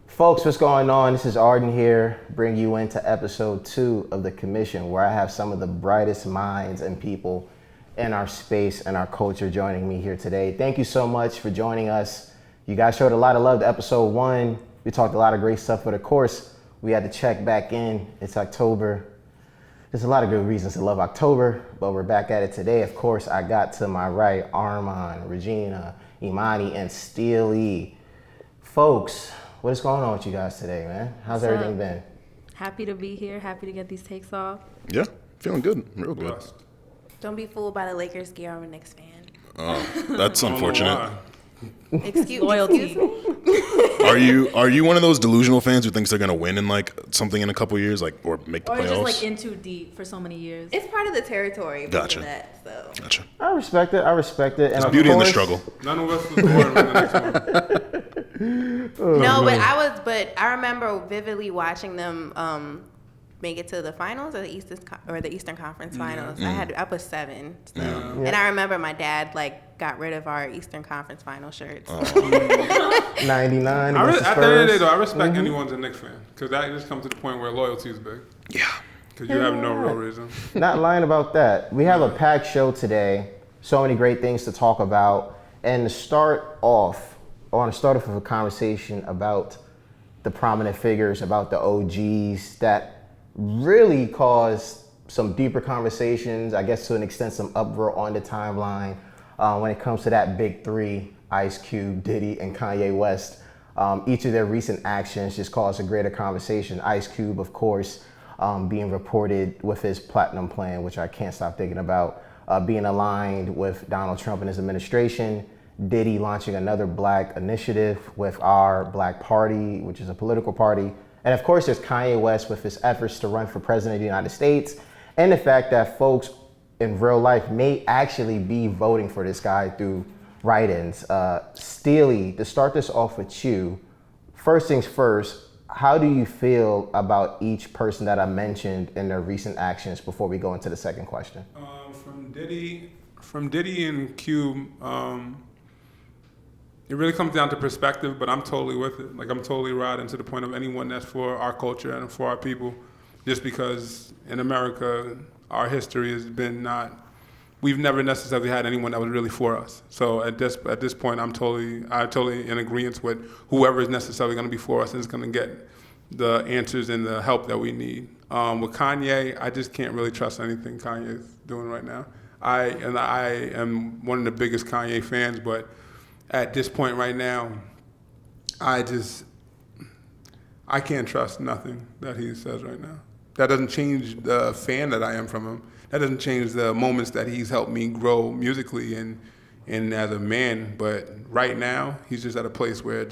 Folks, what's going on? This is Arden here, bringing you into episode 2 of The Commission, where I have some of the brightest minds and people in our space and our culture joining me here today. Thank you so much for joining us. You guys showed a lot of love to episode 1. We talked a lot of great stuff, but of course, we had to check back in. It's October. There's a lot of good reasons to love October, but we're back at it today. Of course, I got to my right Armand, Regina, Imani, and Steely. Folks, what is going on with you guys today, man? How's everything been? Happy to be here. Happy to get these takes off. Yeah, feeling good. Real good. Don't be fooled by the Lakers gear. I'm a Knicks fan. Oh, that's unfortunate. Loyalty. Are you one of those delusional fans who thinks they're gonna win in like something in a couple years, like or make the Or playoffs? just like in too deep for so many years. It's part of the territory. Gotcha. That, so. Gotcha. I respect it. And There's beauty in the struggle. None of us was born in the next one. No, but I remember vividly watching them make it to the finals or the Eastern Conference Finals. I was 7, so. And I remember my dad got rid of our Eastern Conference Final shirts. 99. At the end of the day, though, I respect anyone's a Knicks fan because that just comes to the point where loyalty is big. Yeah. Because you have no real reason. Not lying about that. We have a packed show today. So many great things to talk about. And to start off, I want to start off with a conversation about the prominent figures, about the OGs that really caused some deeper conversations, I guess to an extent some uproar on the timeline when it comes to that big three, Ice Cube, Diddy, and Kanye West. Each of their recent actions just caused a greater conversation. Ice Cube, of course, being reported with his platinum plan, which I can't stop thinking about, being aligned with Donald Trump and his administration. Diddy launching another black initiative with our Black Party, which is a political party. And of course, there's Kanye West with his efforts to run for president of the United States, and the fact that folks in real life may actually be voting for this guy through write-ins. Steely, to start this off with you, first things first, how do you feel about each person that I mentioned in their recent actions before we go into the second question? From Diddy and Cube, it really comes down to perspective, but I'm totally with it. I'm totally riding to the point of anyone that's for our culture and for our people. Just because in America, our history has been we've never necessarily had anyone that was really for us. So at this point, I'm totally in agreement with whoever is necessarily going to be for us and is going to get the answers and the help that we need. With Kanye, I just can't really trust anything Kanye is doing right now. I am one of the biggest Kanye fans, but at this point right now, I can't trust nothing that he says right now. That doesn't change the fan that I am from him. That doesn't change the moments that he's helped me grow musically and as a man. But right now, he's just at a place where I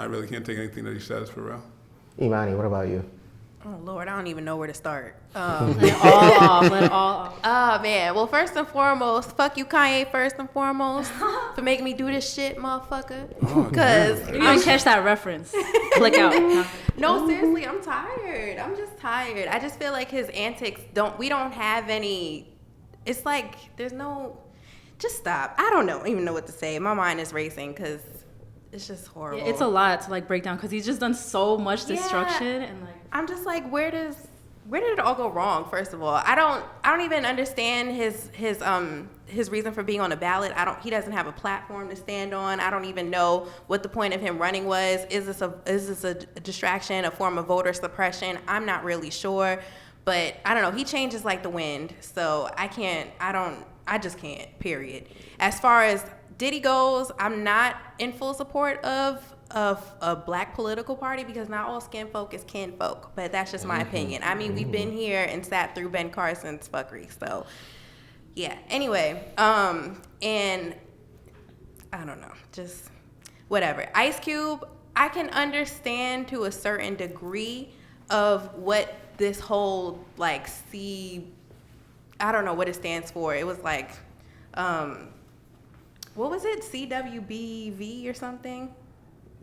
really can't take anything that he says for real. Imani, what about you? Oh, Lord, I don't even know where to start. Let it all off. Oh, man. Well, first and foremost, fuck you, Kanye, first and foremost, for making me do this shit, motherfucker. Because you didn't catch that reference. Click out. No, seriously, I'm tired. I'm just tired. I just feel like his antics we don't have any, it's like there's no, just stop. I don't even know what to say. My mind is racing because it's just horrible. Yeah, it's a lot to break down because he's just done so much destruction and I'm just like, where did it all go wrong? First of all, I don't even understand his reason for being on the ballot. He doesn't have a platform to stand on. I don't even know what the point of him running was. Is this a distraction, a form of voter suppression? I'm not really sure, but I don't know. He changes like the wind, so I just can't. Period. As far as Diddy goes, I'm not in full support of a black political party because not all skin folk is kin folk, but that's just my opinion. I mean, we've been here and sat through Ben Carson's fuckery, so yeah. Anyway, and I don't know, just whatever. Ice Cube, I can understand to a certain degree of what this whole I don't know what it stands for. It was what was it? CWBV or something?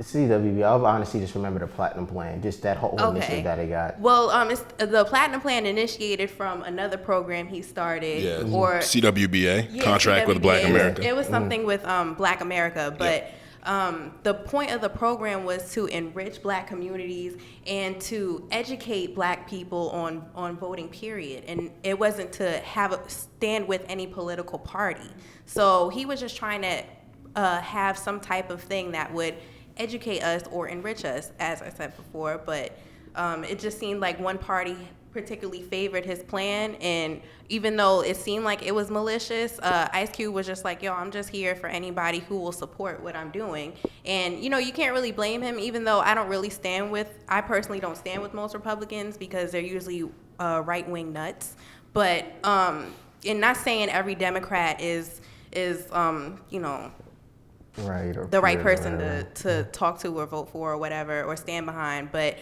CWB, I'll honestly just remember the platinum plan, just that whole initiative that he got. Well, it's the platinum plan initiated from another program he started, or CWBA contract with Black America. It was something with Black America, but the point of the program was to enrich Black communities and to educate Black people on voting, period. And it wasn't to stand with any political party. So he was just trying to have some type of thing that would educate us or enrich us, as I said before. But it just seemed like one party particularly favored his plan, and even though it seemed like it was malicious, Ice Cube was just like, yo, I'm just here for anybody who will support what I'm doing. And you can't really blame him, even though I personally don't stand with most Republicans because they're usually right-wing nuts. But and not saying every Democrat is right, or the right pure, person to talk to or vote for or whatever or stand behind. But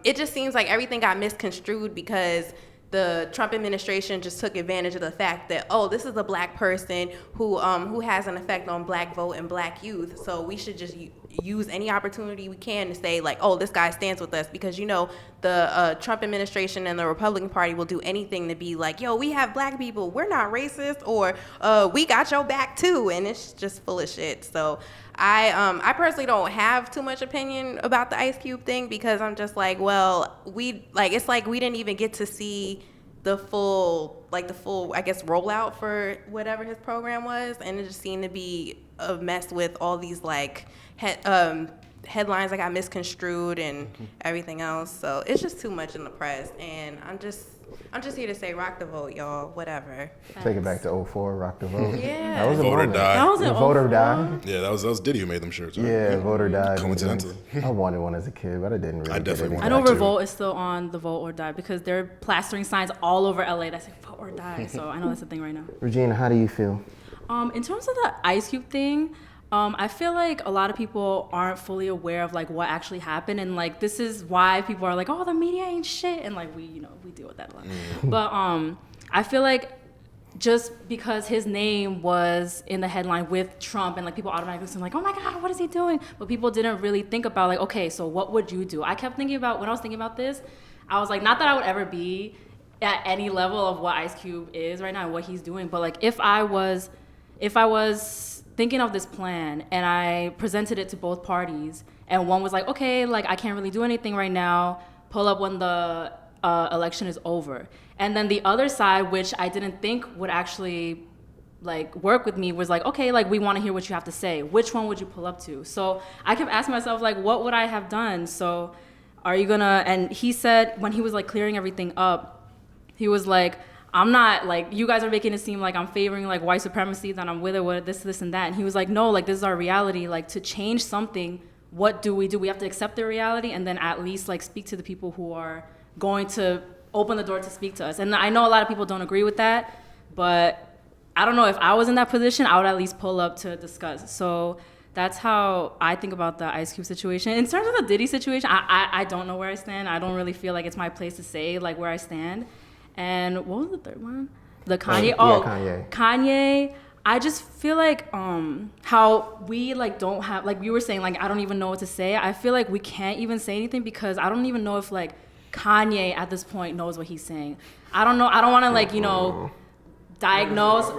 it just seems like everything got misconstrued because the Trump administration just took advantage of the fact that, oh, this is a Black person who has an effect on Black vote and Black youth, so we should just use any opportunity we can to say, like, oh, this guy stands with us, because the Trump administration and the Republican Party will do anything to be like, yo, we have Black people, we're not racist, or we got your back too, and it's just full of shit. So I personally don't have too much opinion about the Ice Cube thing, because I'm just like, well, it's like we didn't even get to see the full, I guess, rollout for whatever his program was, and it just seemed to be a mess with all these headlines that got misconstrued and everything else. So it's just too much in the press, and I'm just here to say, rock the vote, y'all. Whatever. Take it back to 04, rock the vote. Yeah. That was a Vote or moment. die. That was an Vote or 04. die. Yeah, that was Diddy who made them shirts. Right? Yeah, vote or die. Coincidentally. I wanted one as a kid, but I didn't really. I definitely get wanted I know That too. Revolt is still on the vote or die because they're plastering signs all over LA that say vote or die. So I know that's a thing right now. Regina, how do you feel? In terms of the Ice Cube thing, I feel like a lot of people aren't fully aware of like what actually happened, and like this is why people are like, oh, the media ain't shit, and like we deal with that a lot. But I feel like just because his name was in the headline with Trump, and like people automatically assume like, oh my God, what is he doing? But people didn't really think about like, okay, so what would you do? I kept thinking about, when I was thinking about this, I was like, not that I would ever be at any level of what Ice Cube is right now and what he's doing, but like if I was thinking of this plan and I presented it to both parties, and one was like, okay, like I can't really do anything right now, pull up when the election is over. And then the other side, which I didn't think would actually like work with me, was like, okay, like we want to hear what you have to say. Which one would you pull up to? So I kept asking myself, like, what would I have done? So are you gonna, and he said when he was like clearing everything up, he was like, I'm not, like, you guys are making it seem like I'm favoring, like, white supremacy, that I'm with it, with this, and that. And he was like, no, like, this is our reality. Like, to change something, what do? We have to accept the reality and then at least, like, speak to the people who are going to open the door to speak to us. And I know a lot of people don't agree with that, but I don't know, if I was in that position, I would at least pull up to discuss. So that's how I think about the Ice Cube situation. In terms of the Diddy situation, I don't know where I stand. I don't really feel like it's my place to say, like, where I stand. And what was the third one? The Kanye. Kanye. I just feel like how we like don't have, like you were saying, like I don't even know what to say. I feel like we can't even say anything because I don't even know if like Kanye at this point knows what he's saying. I don't know. I don't want to like diagnose,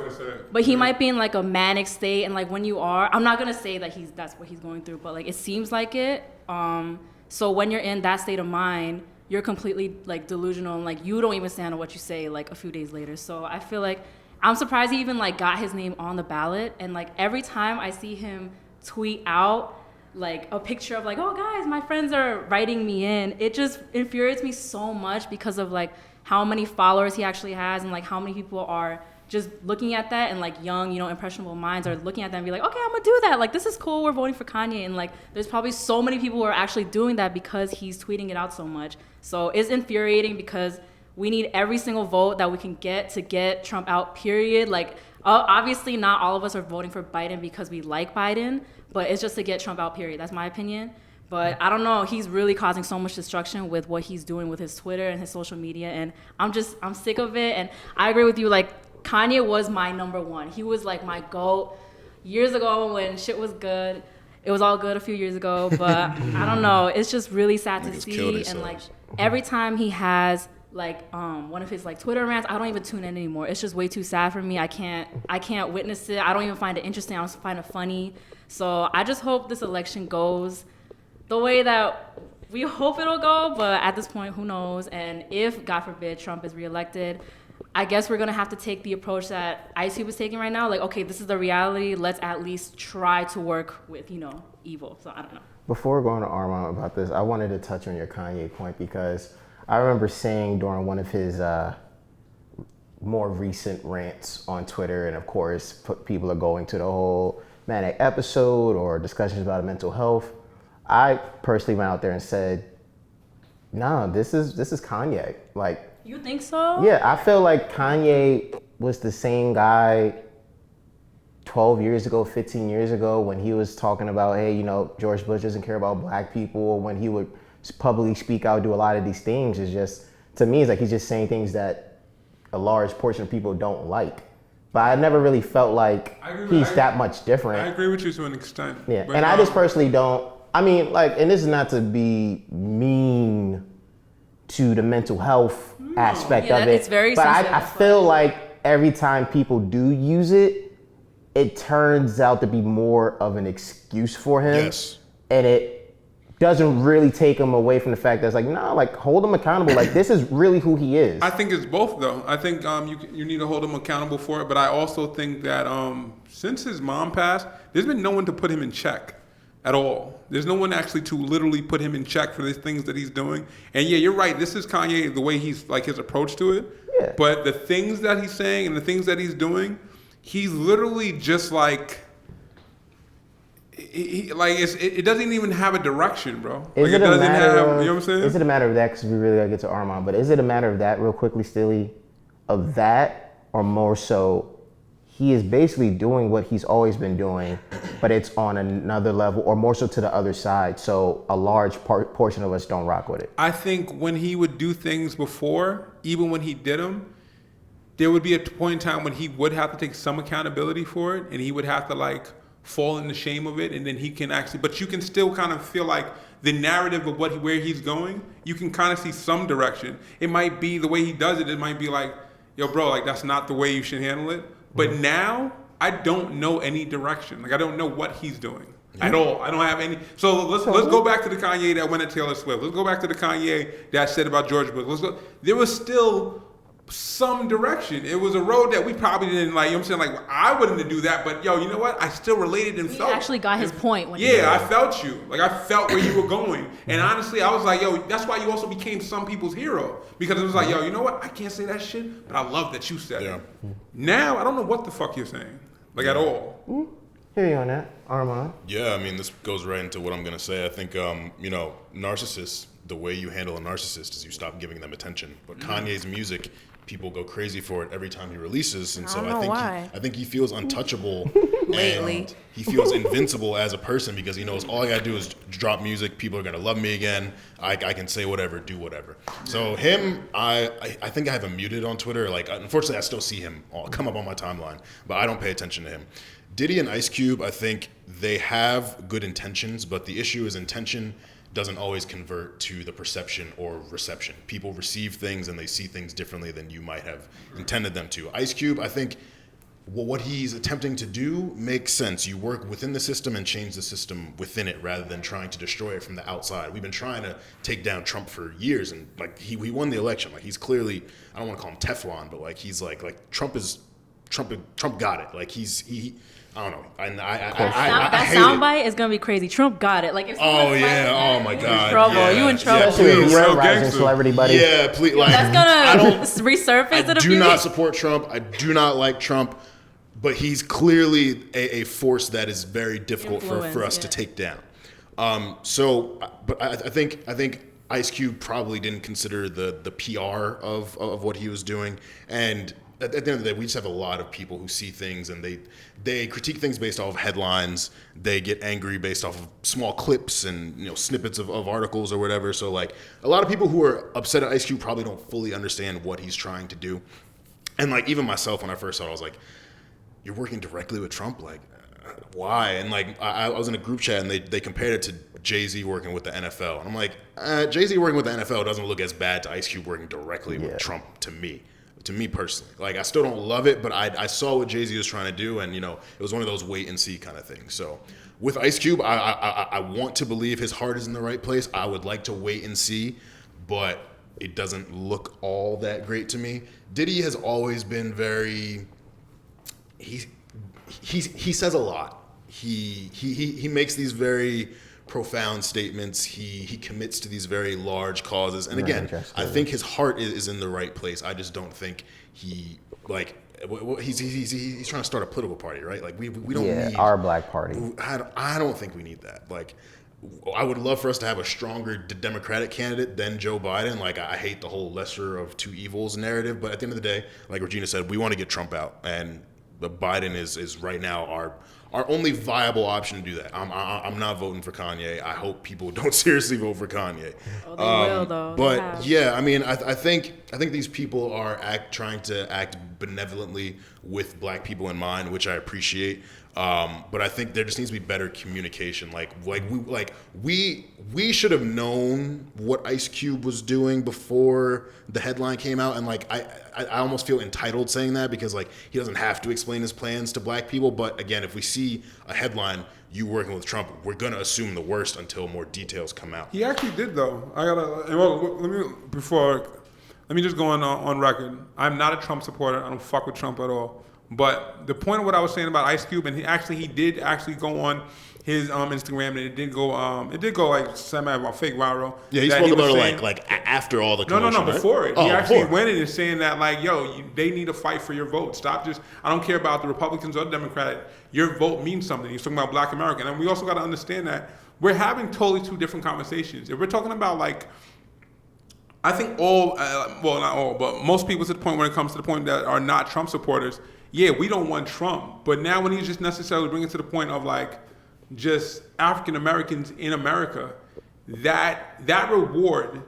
but he might be in like a manic state, and like when you are, I'm not gonna say that that's what he's going through, but like it seems like it. So when you're in that state of mind, you're completely like delusional, and like you don't even stand on what you say like a few days later. So I feel like I'm surprised he even like got his name on the ballot, and like every time I see him tweet out like a picture of like, oh guys, my friends are writing me in, it just infuriates me so much because of like how many followers he actually has, and like how many people are just looking at that, and like young, impressionable minds are looking at that and be like, okay, I'm gonna do that. Like, this is cool. We're voting for Kanye. And like, there's probably so many people who are actually doing that because he's tweeting it out so much. So it's infuriating because we need every single vote that we can get to get Trump out, period. Like, obviously not all of us are voting for Biden because we like Biden, but it's just to get Trump out, period. That's my opinion. But I don't know, he's really causing so much destruction with what he's doing with his Twitter and his social media. And I'm sick of it. And I agree with you, like, Kanye was my number one. He was like my GOAT years ago when shit was good. It was all good a few years ago, but I don't know. It's just really sad to see. And like every time he has like one of his like Twitter rants, I don't even tune in anymore. It's just way too sad for me. I can't witness it. I don't even find it interesting. I don't find it funny. So I just hope this election goes the way that we hope it'll go. But at this point, who knows? And if, God forbid, Trump is reelected, I guess we're gonna have to take the approach that Ice Cube is taking right now. Like, okay, this is the reality. Let's at least try to work with, evil. So I don't know. Before going to Armand about this, I wanted to touch on your Kanye point because I remember saying during one of his more recent rants on Twitter, and of course, people are going to the whole manic episode or discussions about mental health. I personally went out there and said, "No, this is Kanye." Like, you think so? Yeah, I feel like Kanye was the same guy 12 years ago, 15 years ago when he was talking about, hey, George Bush doesn't care about black people, when he would publicly speak out, do a lot of these things. Is just, to me, it's like he's just saying things that a large portion of people don't like. But I never really felt like he's that much different. I agree with you to an extent. Yeah, and I just personally don't, and this is not to be mean to the mental health aspect of it. It's very but sensitive. I feel like every time people do use it, it turns out to be more of an excuse for him. Yes. And it doesn't really take him away from the fact that it's like, no, like hold him accountable. Like this is really who he is. I think it's both though. I think you need to hold him accountable for it, but I also think that since his mom passed, there's been no one to put him in check at all. There's no one actually to literally put him in check for the things that he's doing. And yeah, you're right. This is Kanye, the way he's like his approach to it. Yeah. But the things that he's saying and the things that he's doing, he's literally just like, it doesn't even have a direction, bro. Is like it doesn't a matter have, of, you know what I'm saying? Is it a matter of that, because we really gotta get to Armand, but is it a matter of that real quickly, Stilly, of that, or more so he is basically doing what he's always been doing, but it's on another level, or more so to the other side, so a large portion of us don't rock with it? I think when he would do things before, even when he did them, there would be a point in time when he would have to take some accountability for it, and he would have to like fall in the shame of it, and then he can actually, but you can still kind of feel like the narrative of where he's going, you can kind of see some direction. It might be the way he does it, it might be like, yo bro, like that's not the way you should handle it. But now I don't know any direction. Like I don't know what he's doing at all. I don't have any. So let's go back to the Kanye that went at Taylor Swift. Let's go back to the Kanye that said about George Bush. Let's go. There was still some direction. It was a road that we probably didn't like. You know what I'm saying? Like I wouldn't do that, but yo, you know what? I still related and felt. He actually got his point. When I felt you. Like I felt where you were going. And honestly, I was like, yo, that's why you also became some people's hero, because it was like, yo, you know what? I can't say that shit, but I love that you said it. Now I don't know what the fuck you're saying, like at all. Hear you on that, Armand. Yeah, I mean, this goes right into what I'm gonna say. I think narcissists, the way you handle a narcissist is you stop giving them attention. But Kanye's music, people go crazy for it every time he releases, and so I think he feels untouchable Lately. and he feels invincible as a person, because he knows all I gotta do is drop music, people are gonna love me again, I can say whatever, do whatever. So him, I think I have him muted on Twitter. Like unfortunately I still see him come up on my timeline, but I don't pay attention to him. Diddy and Ice Cube, I think they have good intentions, but the issue is intention doesn't always convert to the perception or reception. People receive things and they see things differently than you might have intended them to. Ice Cube, I think what he's attempting to do makes sense. You work within the system and change the system within it rather than trying to destroy it from the outside. We've been trying to take down Trump for years, and like he won the election. Like he's clearly, I don't want to call him Teflon, but like he's like Trump got it. Like he I don't know. That soundbite is gonna be crazy. Trump got it. Like, if oh yeah, oh my god, trouble. yeah. You in trouble? Yeah, please. You're a rising celebrity, buddy. Yeah, please. Like, That's gonna resurface in a few do not weeks. support Trump. I do not like Trump, but he's clearly a force that is very difficult for us to take down. But I think Ice Cube probably didn't consider the PR of what he was doing, and at the end of the day, we just have a lot of people who see things and they critique things based off of headlines. They get angry based off of small clips and snippets of articles or whatever. So like a lot of people who are upset at Ice Cube probably don't fully understand what he's trying to do. And like even myself, when I first saw it, I was like, "You're working directly with Trump? Like, why?" And like I was in a group chat and they compared it to Jay-Z working with the NFL. And I'm like, Jay-Z working with the NFL doesn't look as bad to Ice Cube working directly with Trump to me personally. Like, I still don't love it, but I saw what Jay-Z was trying to do, and, you know, it was one of those wait and see kind of things. So with Ice Cube, I want to believe his heart is in the right place. I would like to wait and see, but it doesn't look all that great to me. Diddy has always been very, he says a lot. He makes these very profound statements. He commits to these very large causes. And again, I think his heart is in the right place. I just don't think he, like, he's trying to start a political party, right? Like, we don't need our black party. I don't think we need that. Like, I would love for us to have a stronger Democratic candidate than Joe Biden. Like, I hate the whole lesser of two evils narrative, but at the end of the day, like Regina said, we want to get Trump out, and Biden is right now our only viable option to do that. I'm not voting for Kanye. I hope people don't seriously vote for Kanye. Oh, they will though. But yeah, I mean, I think these people are trying to act benevolently with black people in mind, which I appreciate. But I think there just needs to be better communication. We should have known what Ice Cube was doing before the headline came out, and like I almost feel entitled saying that, because like he doesn't have to explain his plans to black people. But again, if we see a headline, you working with Trump, we're gonna assume the worst until more details come out. He actually did though. Let me just go on record. I'm not a Trump supporter. I don't fuck with Trump at all. But the point of what I was saying about Ice Cube, and he did go on his Instagram, and it did go like semi fake viral. Yeah, he spoke about it like after all the commotion. No, right? before it. Oh, he actually before. went in and saying that, like, they need to fight for your vote. Stop just, I don't care about the Republicans or the Democratic. Your vote means something. He's talking about Black American. And we also got to understand that we're having totally two different conversations. If we're talking about, like, I think not all, but most people to the point when it comes to the point that are not Trump supporters, yeah, we don't want Trump. But now when he's just necessarily bringing to the point of, like, just African Americans in America, that reward,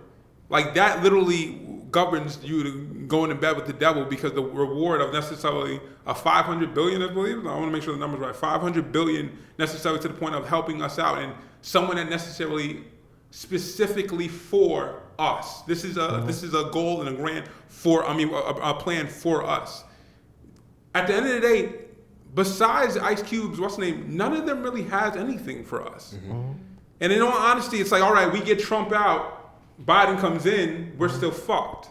like, that literally governs you to going to bed with the devil, because the reward of necessarily a $500 billion, I believe, I want to make sure the number's right, $500 billion necessarily to the point of helping us out, and someone that necessarily specifically for us. This is a goal and a grant a plan for us. At the end of the day, besides Ice Cube's, none of them really has anything for us. Mm-hmm. And in all honesty, it's like, all right, we get Trump out, Biden comes in, we're still fucked.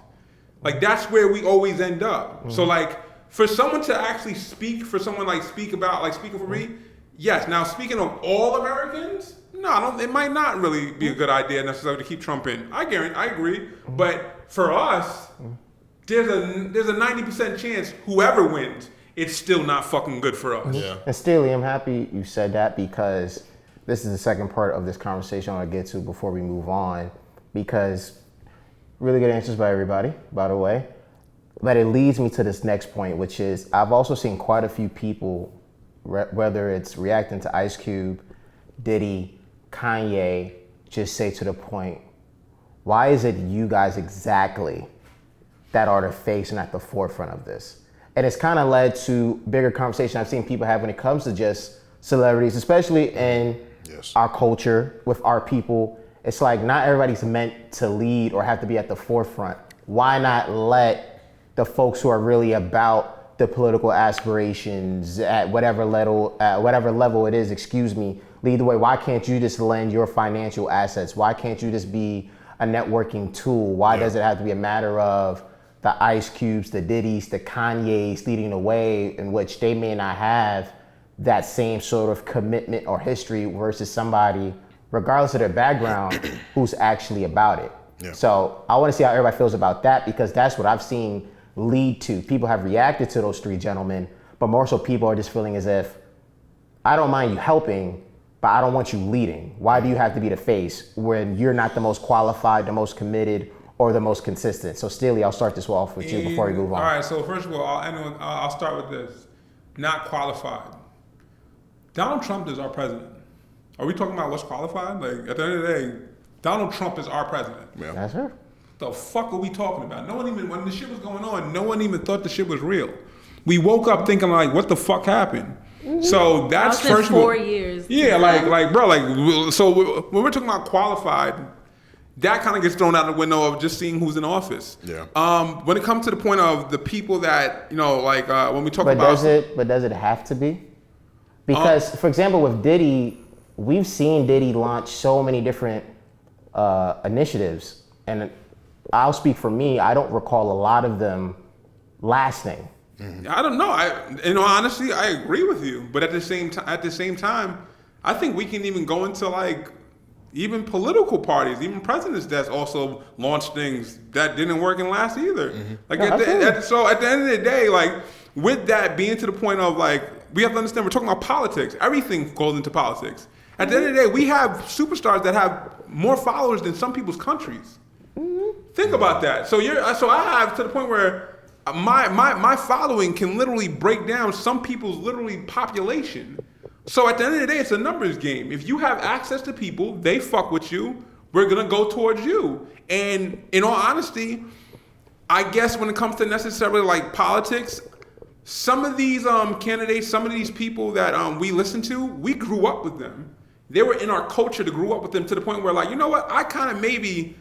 Like, that's where we always end up. Mm-hmm. So, like, for someone to actually speak for me, yes. Now, speaking of all Americans, no, it might not really be a good idea necessarily to keep Trump in. I agree. But for us, there's a 90% chance whoever wins, it's still not fucking good for us. Yeah. And Steely, I'm happy you said that, because this is the second part of this conversation I want to get to before we move on, because really good answers by everybody, by the way. But it leads me to this next point, which is I've also seen quite a few people, whether it's reacting to Ice Cube, Diddy, Kanye, just say to the point, why is it you guys exactly that are the face and at the forefront of this? And it's kind of led to bigger conversation I've seen people have when it comes to just celebrities, especially in our culture with our people. It's like not everybody's meant to lead or have to be at the forefront. Why not let the folks who are really about the political aspirations at whatever level it is, lead the way? Why can't you just lend your financial assets? Why can't you just be a networking tool? Why does it have to be a matter of the Ice Cubes, the Diddys, the Kanyes leading the way, in which they may not have that same sort of commitment or history versus somebody, regardless of their background, who's actually about it? Yeah. So I want to see how everybody feels about that, because that's what I've seen lead to. People have reacted to those three gentlemen, but more so people are just feeling as if, I don't mind you helping, but I don't want you leading. Why do you have to be the face when you're not the most qualified, the most committed, or the most consistent? So Steely, I'll start this off with you before we move on. All right, so first of all, I'll start with this. Not qualified. Donald Trump is our president. Are we talking about what's qualified? Like, at the end of the day, Donald Trump is our president. Yeah. That's her. The fuck are we talking about? No one even, when the shit was going on, no one even thought the shit was real. We woke up thinking like, what the fuck happened? Mm-hmm. So that's first of all. 4 years. Yeah, like bro, like so when we're talking about qualified, that kind of gets thrown out the window of just seeing who's in office. Yeah. When it comes to the point of the people that like when we talk But about, does it have to be? Because, for example, with Diddy, we've seen Diddy launch so many different initiatives, and I'll speak for me. I don't recall a lot of them lasting. I don't know. Honestly, I agree with you. But at the same time, I think we can even go into like even political parties, even presidents that's also launched things that didn't work and last either. Like so at the end of the day, like with that being to the point of like we have to understand we're talking about politics. Everything goes into politics. At the end of the day, we have superstars that have more followers than some people's countries. Think about that. So I have to the point where my following can literally break down some people's literally population. So at the end of the day, it's a numbers game. If you have access to people, they fuck with you, we're gonna go towards you. And in all honesty, I guess when it comes to necessarily like politics, some of these candidates, some of these people that we listen to, we grew up with them. They were in our culture to grow up with them to the point where like, you know what, I kind of maybe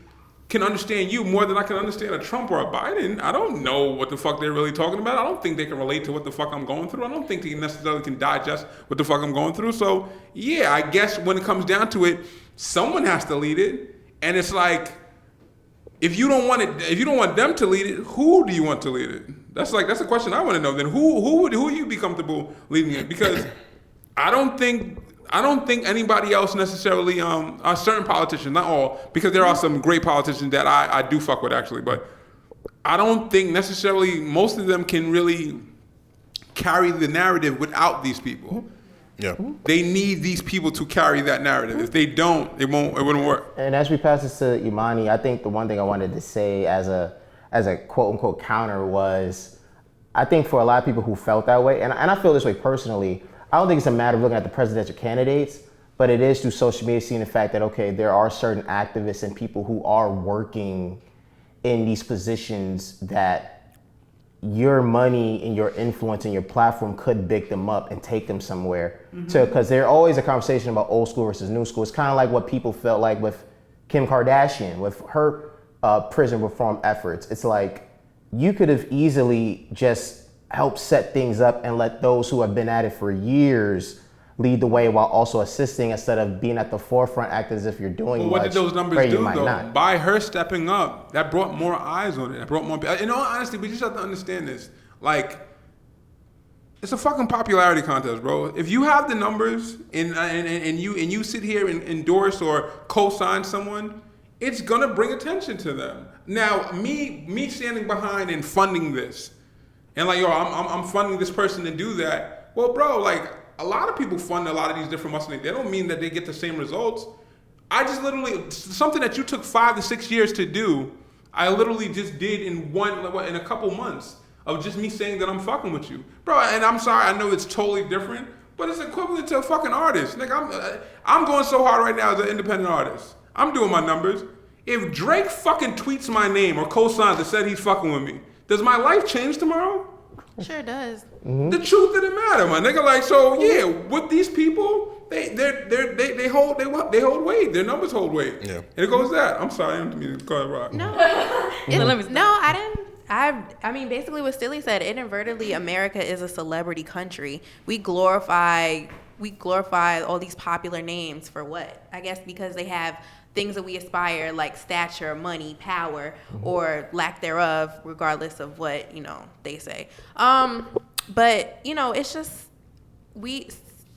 can understand you more than I can understand a Trump or a Biden. I don't know what the fuck they're really talking about. I don't think they can relate to what the fuck I'm going through. I don't think they necessarily can digest what the fuck I'm going through. So yeah, I guess when it comes down to it, someone has to lead it. And it's like, if you don't want them to lead it, who do you want to lead it? That's a question I want to know. Then who would you be comfortable leading it? Because I don't think anybody else necessarily, certain politicians, not all, because there are some great politicians that I do fuck with actually, but I don't think necessarily most of them can really carry the narrative without these people. Yeah. They need these people to carry that narrative. If they don't, it wouldn't work. And as we pass this to Imani, I think the one thing I wanted to say as a quote unquote counter was, I think for a lot of people who felt that way, and I feel this way personally, I don't think it's a matter of looking at the presidential candidates, but it is through social media seeing the fact that, okay, there are certain activists and people who are working in these positions that your money and your influence and your platform could pick them up and take them somewhere. Because there's always a conversation about old school versus new school. It's kind of like what people felt like with Kim Kardashian, with her prison reform efforts. It's like you could have easily just helped set things up and let those who have been at it for years lead the way while also assisting instead of being at the forefront acting as if you're doing Well, what much did those numbers where you do might though? not. By her stepping up, that brought more eyes on it. That brought more. In all honesty, we just have to understand this. Like, it's a fucking popularity contest, bro. If you have the numbers and you sit here and endorse or co-sign someone, it's gonna bring attention to them. Now, me standing behind and funding this, and like, yo, I'm funding this person to do that. Well, bro, like, a lot of people fund a lot of these different Muslims. They don't mean that they get the same results. I just literally, something that you took 5 to 6 years to do, I literally just did in a couple months of just me saying that I'm fucking with you. Bro, and I'm sorry, I know it's totally different, but it's equivalent to a fucking artist. Like, I'm going so hard right now as an independent artist. I'm doing my numbers. If Drake fucking tweets my name or co-signs that said he's fucking with me, does my life change tomorrow? Sure does. The truth of the matter, my nigga. Like, so yeah, with these people, they hold weight. Their numbers hold weight. Yeah. And it goes that. I'm sorry, I didn't mean to call it rock. No, I didn't. I mean, basically what Stilly said, inadvertently, America is a celebrity country. We glorify all these popular names for what? I guess because they have things that we aspire, like stature, money, power, or lack thereof, regardless of what, they say. But, it's just,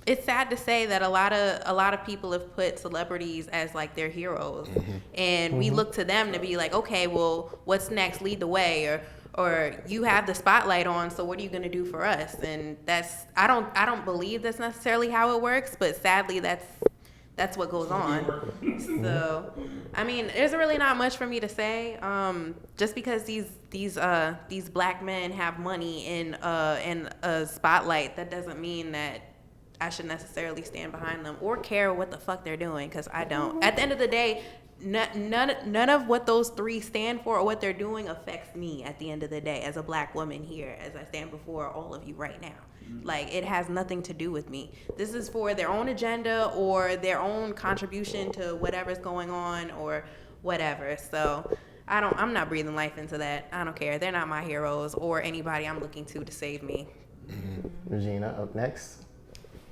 it's sad to say that a lot of people have put celebrities as like their heroes. And we look to them to be like, okay, well, what's next? Lead the way, or you have the spotlight on, so what are you going to do for us? And I don't believe that's necessarily how it works, but sadly that's what goes on. So, I mean, there's really not much for me to say. Just because these black men have money in a spotlight, that doesn't mean that I should necessarily stand behind them or care what the fuck they're doing, because I don't. At the end of the day, none of what those three stand for or what they're doing affects me at the end of the day as a black woman here, as I stand before all of you right now. Like, it has nothing to do with me. This is for their own agenda or their own contribution to whatever's going on or whatever. So I'm not breathing life into that. I don't care. They're not my heroes or anybody I'm looking to save me. Regina, up next.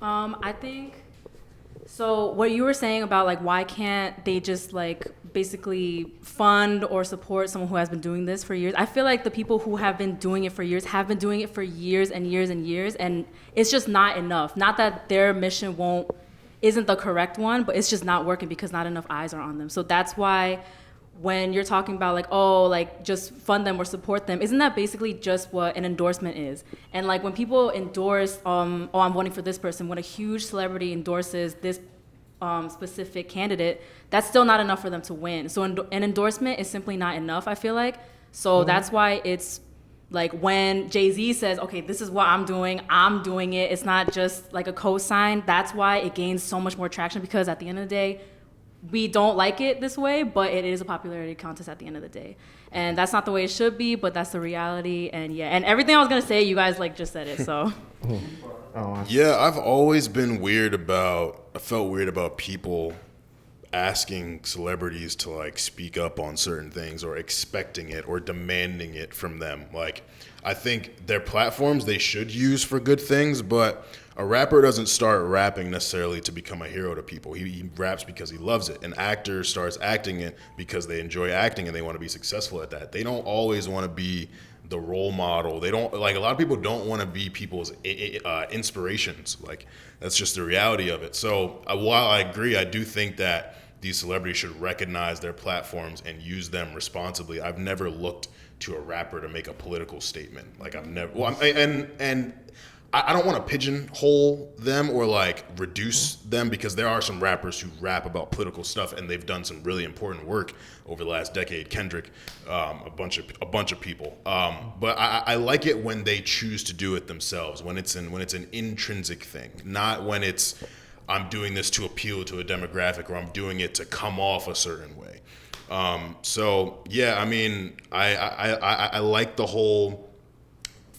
I think, so what you were saying about like, why can't they just like basically fund or support someone who has been doing this for years? I feel like the people who have been doing it for years have been doing it for years and years and years, and it's just not enough. Not that their mission isn't the correct one, but it's just not working because not enough eyes are on them. So that's why when you're talking about like, oh, like just fund them or support them, isn't that basically just what an endorsement is? And like when people endorse, oh, I'm voting for this person, when a huge celebrity endorses this specific candidate, that's still not enough for them to win. So an endorsement is simply not enough, I feel like. So that's why it's like when Jay-Z says, okay, this is what I'm doing it. It's not just like a cosign. That's why it gains so much more traction, because at the end of the day, we don't like it this way, but it is a popularity contest at the end of the day. And that's not the way it should be, but that's the reality. And yeah, and everything I was gonna say, you guys like just said it, so. Yeah, I've always been I felt weird about people asking celebrities to like speak up on certain things or expecting it or demanding it from them. Like, I think their platforms they should use for good things, but a rapper doesn't start rapping necessarily to become a hero to people. He raps because he loves it. An actor starts acting it because they enjoy acting and they want to be successful at that. They don't always want to be the role model. They don't, like, a lot of people don't want to be people's inspirations. Like, that's just the reality of it. So while I agree, I do think that these celebrities should recognize their platforms and use them responsibly. I've never looked to a rapper to make a political statement. Like, I've never, and I don't want to pigeonhole them or like reduce them, because there are some rappers who rap about political stuff and they've done some really important work over the last decade. Kendrick, a bunch of people. But I like it when they choose to do it themselves, when it's an intrinsic thing, not when it's I'm doing this to appeal to a demographic or I'm doing it to come off a certain way. So yeah, I mean, I like the whole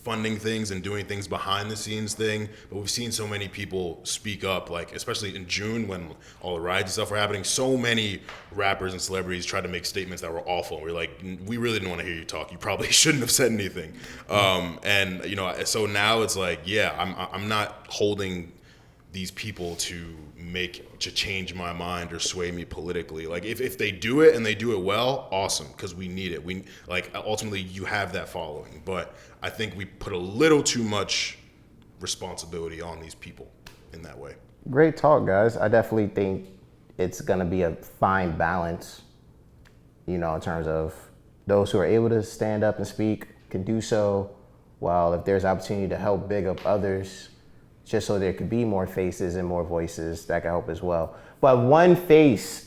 funding things and doing things behind the scenes thing, but we've seen so many people speak up, like especially in June when all the riots and stuff were happening. So many rappers and celebrities tried to make statements that were awful. We're like, we really didn't want to hear you talk. You probably shouldn't have said anything. And you know, so now it's like, yeah, I'm not holding these people to change my mind or sway me politically. Like if they do it and they do it well, awesome, because we need it. We like ultimately you have that following, but I think we put a little too much responsibility on these people in that way. Great talk, guys. I definitely think it's gonna be a fine balance, you know, in terms of those who are able to stand up and speak can do so, while if there's opportunity to help big up others, just so there could be more faces and more voices, that could help as well. But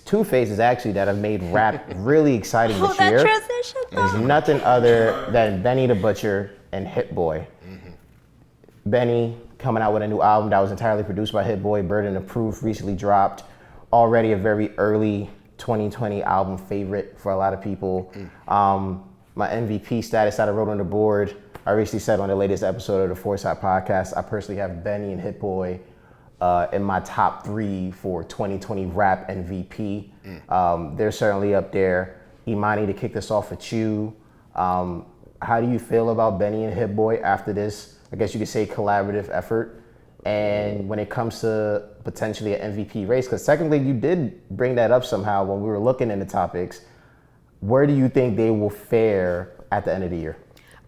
two faces actually that have made rap really exciting this year is nothing other than Benny the Butcher and Hit Boy. Mm-hmm. Benny coming out with a new album that was entirely produced by Hit Boy. Burden of Proof recently dropped. Already a very early 2020 album favorite for a lot of people. My MVP status that I wrote on the board, I recently said on the latest episode of the Foresight podcast, I personally have Benny and Hit Boy in my top 3 for 2020 rap MVP. They're certainly up there. Imani, to kick this off with you, how do you feel about Benny and Hit Boy after this, I guess you could say, collaborative effort? And when it comes to potentially an MVP race, because technically you did bring that up somehow when we were looking into topics, where do you think they will fare at the end of the year?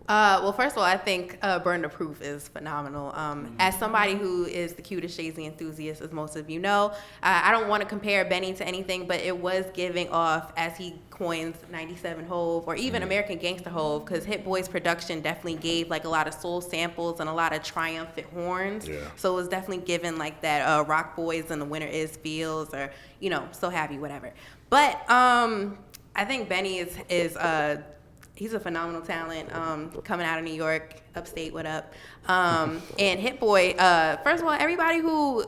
Well, first of all, I think Burden of Proof is phenomenal. As somebody who is the cutest Jay-Z enthusiast, as most of you know, I don't want to compare Benny to anything, but it was giving off, as he coins 97 Hove, or even American Gangster Hove, because Hit Boy's production definitely gave like a lot of soul samples and a lot of triumphant horns. Yeah. So it was definitely given like that Rock Boys and the Winter Is feels, or, you know, So Happy, whatever. But I think Benny is He's a phenomenal talent, coming out of New York, upstate. What up? And Hit Boy. First of all, everybody who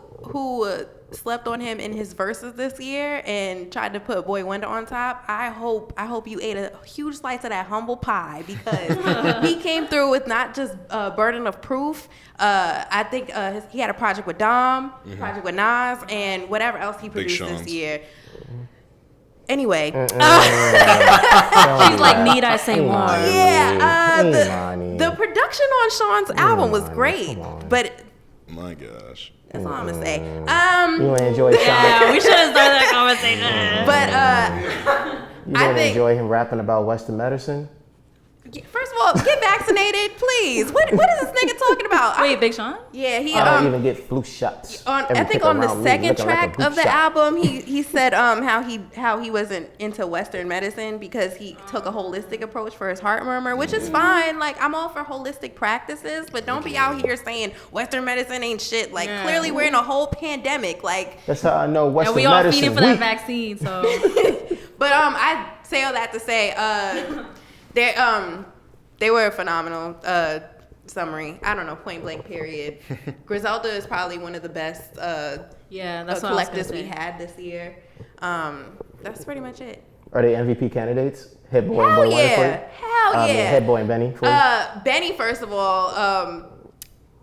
slept on him in his verses this year and tried to put Boy Wonder on top, I hope you ate a huge slice of that humble pie, because he came through with not just burden of proof. I think he had a project with Dom, project with Nas, and whatever else he produced this year. Anyway, She's like, need I say more? Yeah, the production on Sean's album was great, but My gosh. that's all I'm gonna say. You want to enjoy Sean? Yeah, we should have started that conversation. But You I didn't think- enjoy him rapping about Western medicine? first of all, get vaccinated, please. What is this nigga talking about? Wait, Big Sean? Yeah, he I don't even get flu shots. I Every think chick on the around me second looking like a track flu of the shot. album, he said how he wasn't into Western medicine because he took a holistic approach for his heart murmur, which is fine. Like, I'm all for holistic practices, but don't be out here saying Western medicine ain't shit. Like, clearly we're in a whole pandemic. Like, That's how I know And Western we all medicine feeding for weak. that vaccine, so. but I say all that to say, they were a phenomenal summary. I don't know, point blank period. Griselda is probably one of the best Yeah, that's what I was gonna collectives say. we had this year. That's pretty much it. Are they MVP candidates? Hit Boy and Hell Boy Wonder for yeah. you? Hell I mean, yeah. Hit Boy and Benny for you? Benny, first of all,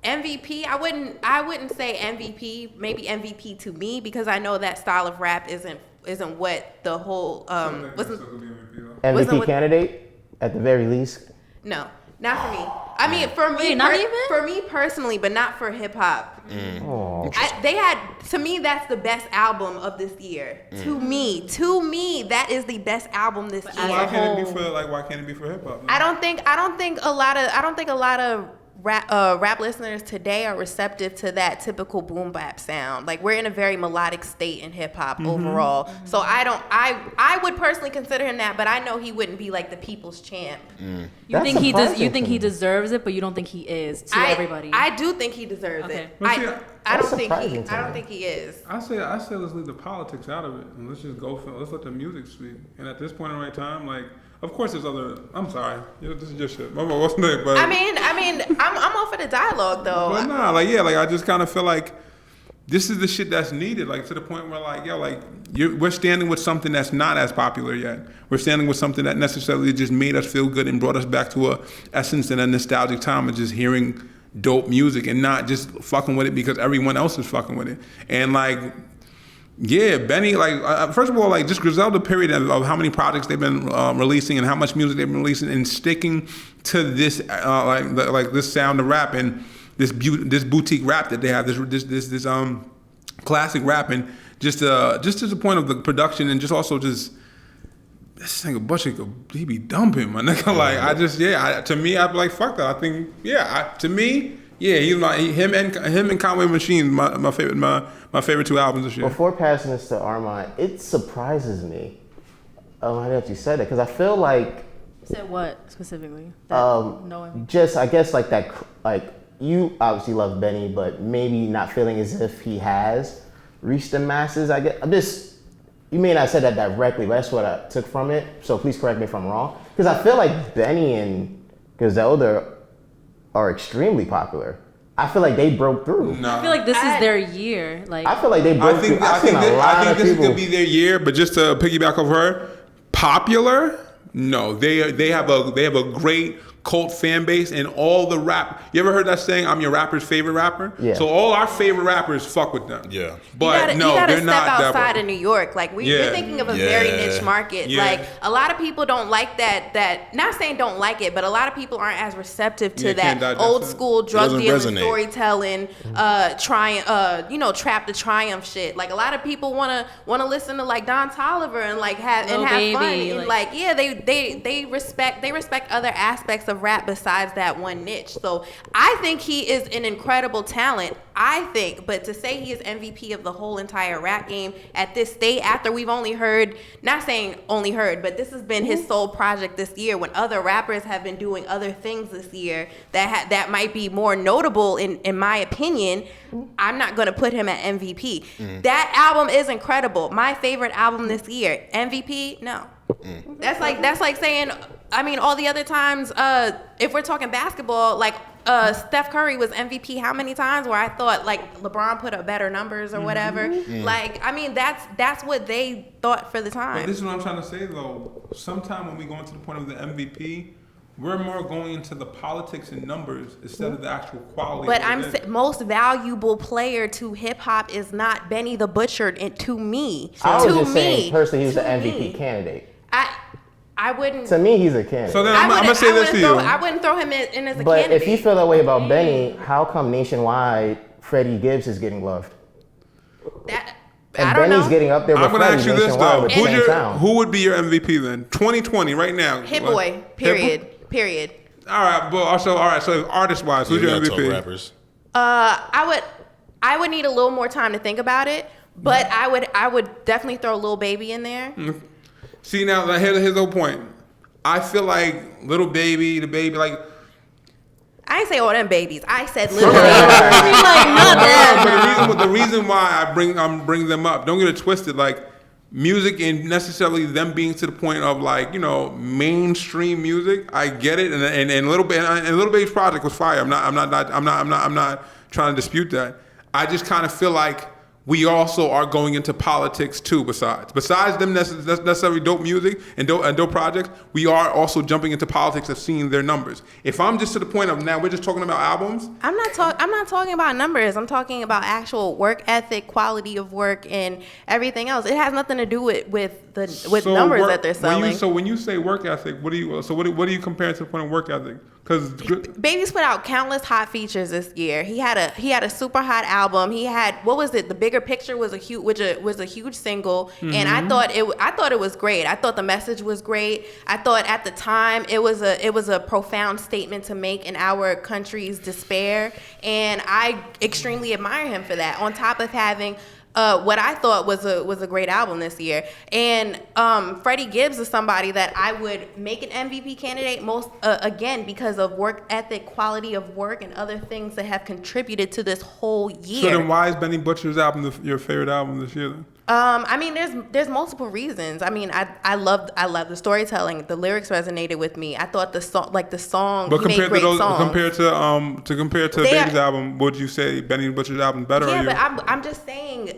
MVP. I wouldn't say MVP. Maybe MVP to me, because I know that style of rap isn't what the whole wasn't. MVP what- candidate, at the very least. No, not for me. I mean, for me, Wait, not even? for me personally, but not for hip hop. Oh. To me, that's the best album of this year. To me, that is the best album this year. Why can't it be for hip hop? I don't think a lot of rap listeners today are receptive to that typical boom bap sound. Like, we're in a very melodic state in hip hop overall. So I would personally consider him that, but I know he wouldn't be like the people's champ. You That's think he surprising you think to he me. deserves it, but you don't think he is to everybody. I do think he deserves Okay. it. Well, see, I don't that's think surprising to I don't me. think he is. I say let's leave the politics out of it and let's just go for let's let the music speak. And at this point in right time, like, of course there's other. I'm sorry, this is your shit. What's next? But I mean, I'm all for the dialogue though. But nah, I just kind of feel like this is the shit that's needed, like, to the point where, like, we're standing with something that's not as popular yet. We're standing with something that necessarily just made us feel good and brought us back to a essence and a nostalgic time of just hearing dope music and not just fucking with it because everyone else is fucking with it. And, like, yeah, Benny, like, first of all, like, just Griselda period of how many projects they've been releasing and how much music they've been releasing and sticking to this, like this sound of rap and this boutique rap that they have, this classic rap, and just to the point of the production and just also just this nigga Butcher, he be dumping, my nigga. Like, to me, I'd be like, fuck that. I think, to me, he's him and Conway Machine, my favorite two albums this year. Before passing this to Armand, it surprises me. I know that you said it, because I feel like Said what specifically? just, I guess, like that, like, you obviously love Benny, but maybe not feeling as if he has reached the masses. I guess you may not have said that directly, but that's what I took from it. So please correct me if I'm wrong, because I feel like Benny and Griselda are extremely popular. I feel like they broke through. I feel like this is their year. Like, I feel like they broke through. I've seen a lot of this is people. gonna be their year. But just to piggyback off her, popular? No, they have a great cult fan base, and all the rap. You ever heard that saying, "I'm your rapper's favorite rapper"? Yeah. So all our favorite rappers fuck with them. Yeah. But you gotta they're step not that outside way. of New York. Like, we're thinking of a very niche market. Yeah. Like, a lot of people don't like that. Not saying don't like it, but a lot of people aren't as receptive to can't that digest old it. school drug doesn't dealing, resonate. storytelling, trap to triumph shit. Like, a lot of people wanna listen to, like, Don Toliver and, like, have Lil fun Baby, and, like- they respect other aspects of rap besides that one niche. So I think he is an incredible talent. But to say he is MVP of the whole entire rap game at this state, after we've only heard, not saying only heard, but this has been his sole project this year, when other rappers have been doing other things this year that might be more notable in my opinion, I'm not going to put him at MVP. That album is incredible. My favorite album this year. MVP? No. That's like saying I mean, all the other times, if we're talking basketball, like Steph Curry was MVP how many times where I thought like LeBron put up better numbers or whatever. Like, I mean, that's what they thought for the time. But this is what I'm trying to say though. Sometime when we go into the point of the MVP, we're more going into the politics and numbers instead of the actual quality. But most valuable player to hip hop is not Benny the Butcher. To me, I was to just me, saying, personally, he's the to MVP me. candidate. I wouldn't. To me, he's a candidate. So then I'm gonna say this to you. I wouldn't throw him in as a But candidate. if you feel that way about Benny, how come nationwide Freddie Gibbs is getting loved? And I don't Benny's know. getting up there with I'm gonna Freddie ask you this nationwide though: with the same sound. who would be your MVP then? 2020, right now. Hit Boy. Period. All right, but also, all right. So artist-wise, who's You your gotta talk MVP? rappers. I would need a little more time to think about it, but I would definitely throw Lil Baby in there. See now, here's the whole point. I feel like Little Baby, the baby, like. I ain't say all them babies. I said Lil Baby. Like, not But the reason why I'm bring them up, don't get it twisted. Like music and necessarily them being to the point of like mainstream music. I get it, and Little Baby's project was fire. I'm not trying to dispute that. I just kind of feel like we also are going into politics too. Besides them necessarily dope music and dope projects, we are also jumping into politics of seeing their numbers. If I'm just to the point of now we're just talking about albums. I'm not talking about numbers. I'm talking about actual work ethic, quality of work, and everything else. It has nothing to do with numbers that they're selling. When you say work ethic, what do you compare to the point of work ethic? Because Baby's put out countless hot features this year. He had a super hot album. He had, what was it? The Bigger Picture was a huge single, and I thought it was great. I thought the message was great. I thought at the time it was a profound statement to make in our country's despair, and I extremely admire him for that. On top of having what I thought was a great album this year. And Freddie Gibbs is somebody that I would make an MVP candidate again because of work ethic, quality of work, and other things that have contributed to this whole year. So then why is Benny Butcher's album your favorite album this year then? I mean, there's multiple reasons. I mean, I love the storytelling. The lyrics resonated with me. I thought the song, but he made great songs. compared to Baby's album, would you say Benny Butcher's album better? Yeah, but I'm just saying,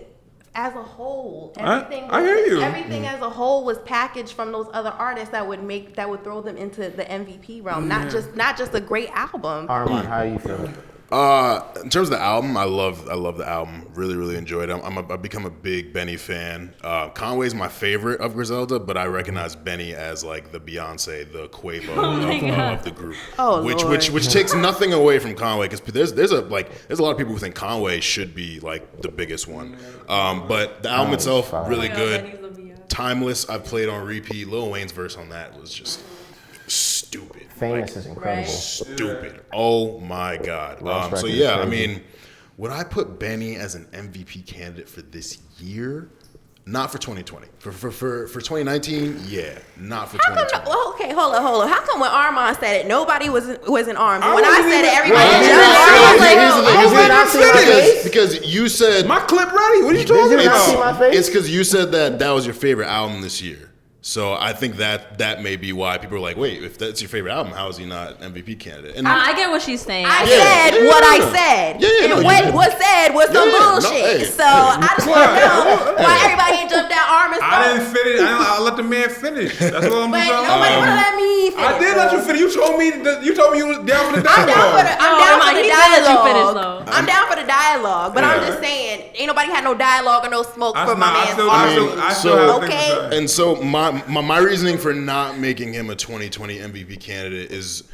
as a whole, everything. I hear you. Everything as a whole was packaged from those other artists that would throw them into the MVP realm. Not just a great album. Armand, how you feeling? In terms of the album, I love the album. Really, really enjoyed it. I've become a big Benny fan. Conway's my favorite of Griselda, but I recognize Benny as like the Beyonce, the Quavo of the group. Oh, which takes nothing away from Conway, because there's a lot of people who think Conway should be like the biggest one. But the album itself really good, timeless. I've played on repeat. Lil Wayne's verse on that was just stupid. Famous is incredible. Right. Stupid. Oh my God. So yeah, I mean, would I put Benny as an MVP candidate for this year? Not for 2020. For 2019, yeah. Not for 2020. Well, okay, hold on. How come when Armand said it, nobody was in arms? When I said it, everybody jumped. Because you said My clip ready. What are you talking Did you not see about? my face? it's because you said that was your favorite album this year. So I think that may be why people are like, wait, if that's your favorite album, how is he not MVP candidate? And I get what she's saying. I said what I said. And what was said was some bullshit. So I just want to know why everybody ain't jumped that arm and I stuff. didn't finish. I let the man finish. That's what I'm But saying. nobody would let me finish. I did let you finish. You told me you was down for the I'm down for the, dialogue. I'm down for the he did let you finish, dialogue. though. I'm down for the dialogue, but I'm Yeah. just saying, ain't nobody had no dialogue or no smoke for my man's I still have things to say. And so my reasoning for not making him a 2020 MVP candidate is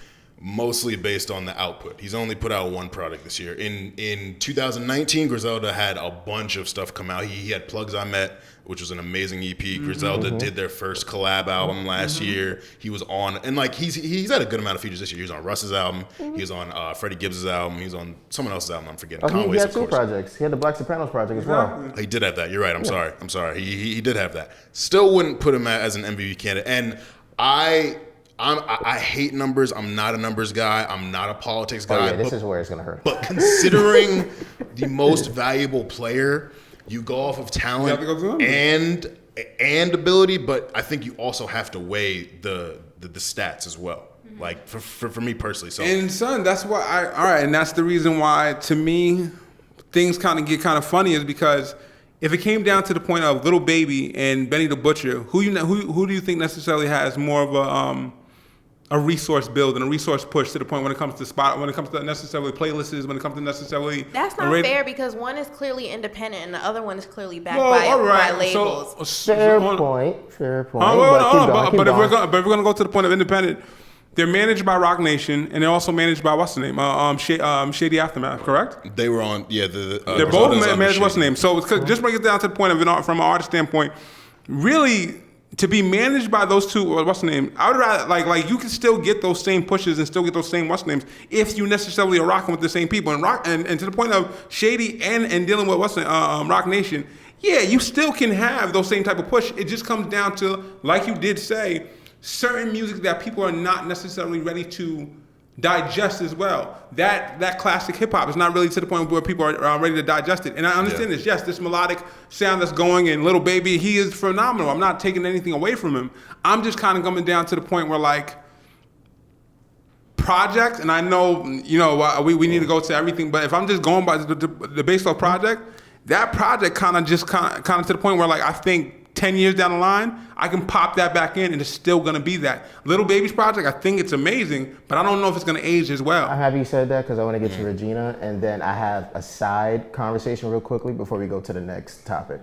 mostly based on the output. He's only put out one product this year. In 2019, Griselda had a bunch of stuff come out. He had Plugs I Met, which was an amazing EP. Griselda did their first collab album last year. He was on, and like he's had a good amount of features this year. He was on Russ's album. He was on Freddie Gibbs' album. He was on someone else's album. I'm forgetting. Oh, he Conway's, had of two course. projects. He had the Black Sopranos project as well. He did have that. You're right. I'm sorry. He did have that. Still wouldn't put him as an MVP candidate. And I hate numbers. I'm not a numbers guy. I'm not a politics guy. Oh, yeah, this is where it's going to hurt. But considering the most valuable player, you go off of talent You have to go to numbers. and and ability, but I think you also have to weigh the stats as well. Like for me personally. So and son, that's why and that's the reason why to me things kind of get kind of funny is because if it came down to the point of Lil Baby and Benny the Butcher, who do you think necessarily has more of a resource build and a resource push to the point when it comes to necessarily playlists, when it comes to necessarily that's not fair because one is clearly independent and the other one is clearly backed by labels. Fair point. But if we're gonna go to the point of independent, they're managed by Rock Nation and they're also managed by what's the name? Shady Aftermath, correct? they were on they're both managed what's the name. So just bring it down to the point of from an artist standpoint, really. To be managed by those two, what's the name? I would rather like you can still get those same pushes and still get those same what's the names if you necessarily are rocking with the same people and to the point of Shady and dealing with what's the Rock Nation. Yeah, you still can have those same type of push. It just comes down to, like you did say, certain music that people are not necessarily ready to digest as well. That classic hip hop is not really to the point where people are ready to digest it. And I understand this. Yes, this melodic sound that's going and Lil Baby, he is phenomenal. I'm not taking anything away from him. I'm just kind of coming down to the point where like project, and I know we need to go to everything, but if I'm just going by the base of project, that project kind of to the point where like I think 10 years down the line, I can pop that back in and it's still going to be that. Lil Baby's project, I think it's amazing, but I don't know if it's going to age as well. I have you said that because I want to get to Regina, and then I have a side conversation real quickly before we go to the next topic.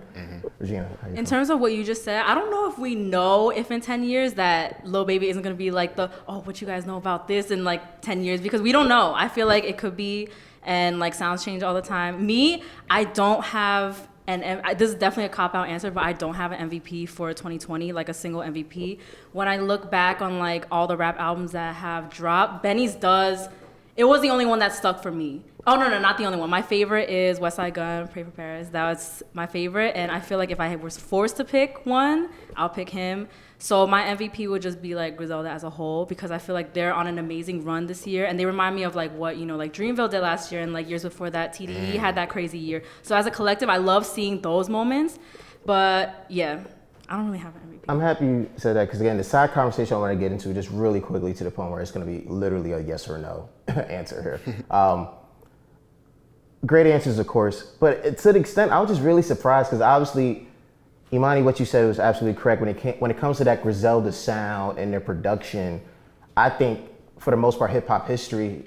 Regina, how you In terms of what you just said, I don't know if we know if in 10 years that Lil Baby isn't going to be like what you guys know about this in like 10 years, because we don't know. I feel like it could be, and like sounds change all the time. Me, I don't have... And this is definitely a cop-out answer, but I don't have an MVP for 2020, like a single MVP. When I look back on like all the rap albums that have dropped, Benny's does. It was the only one that stuck for me. Oh, no, not the only one. My favorite is West Side Gun, Pray for Paris. That was my favorite. And I feel like if I was forced to pick one, I'll pick him. So my MVP would just be like Griselda as a whole, because I feel like they're on an amazing run this year. And they remind me of like what, like Dreamville did last year and like years before that. TDE had that crazy year. So as a collective, I love seeing those moments. But yeah, I don't really have an MVP. I'm happy you said that because again, the side conversation I want to get into just really quickly to the point where it's going to be literally a yes or no answer here. Great answers, of course, but to the extent I was just really surprised because obviously, Imani, what you said was absolutely correct. When it comes to that Griselda sound and their production, I think for the most part, hip hop history,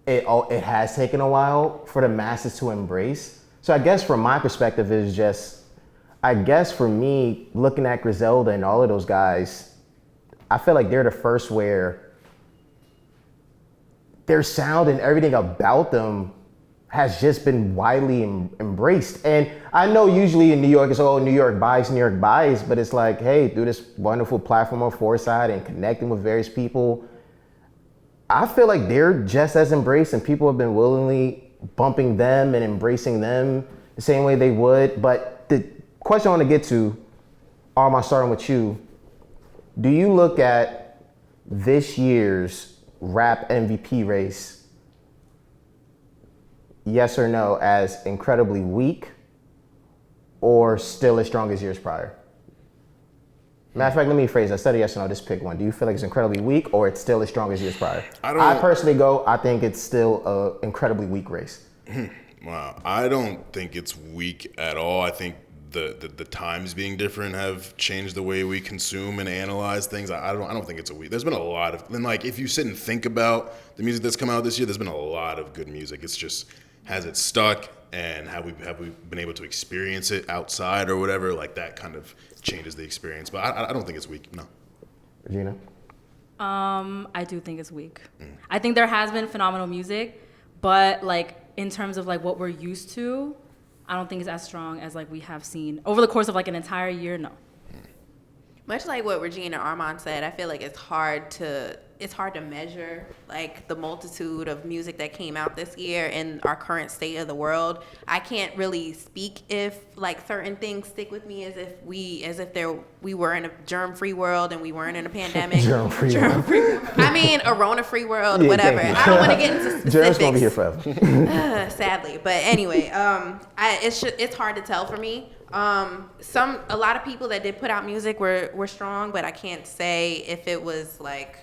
it has taken a while for the masses to embrace. So I guess from my perspective is just, I guess for me, looking at Griselda and all of those guys, I feel like they're the first where their sound and everything about them has just been widely embraced. And I know usually in New York, it's New York bias, but it's like, hey, through this wonderful platform of Foresight and connecting with various people, I feel like they're just as embraced and people have been willingly bumping them and embracing them the same way they would. But the question I want to get to, Armand, starting with you, do you look at this year's rap MVP race, yes or no, as incredibly weak or still as strong as years prior? Matter of fact, let me rephrase. Instead of yes or no, just pick one. Do you feel like it's incredibly weak or it's still as strong as years prior? I personally I think it's still an incredibly weak race. Wow. I don't think it's weak at all. I think the times being different have changed the way we consume and analyze things. I don't think it's a weak. There's been a lot of, and like if you sit and think about the music that's come out this year, there's been a lot of good music. It's just, has it stuck, and have we been able to experience it outside or whatever? Like that kind of changes the experience. But I don't think it's weak. No. Regina? I do think it's weak. I think there has been phenomenal music, but like in terms of like what we're used to, I don't think it's as strong as like we have seen over the course of like an entire year. No. Much like what Regina Armand said, I feel like it's hard to measure like the multitude of music that came out this year in our current state of the world. I can't really speak if like certain things stick with me as if we were in a germ-free world and we weren't in a pandemic. Germ-free world. I mean, a Rona-free world, whatever. I don't want to get into specifics. Germs gonna be here forever. Sadly, but anyway, it's hard to tell for me. A lot of people that did put out music were strong, but I can't say if it was like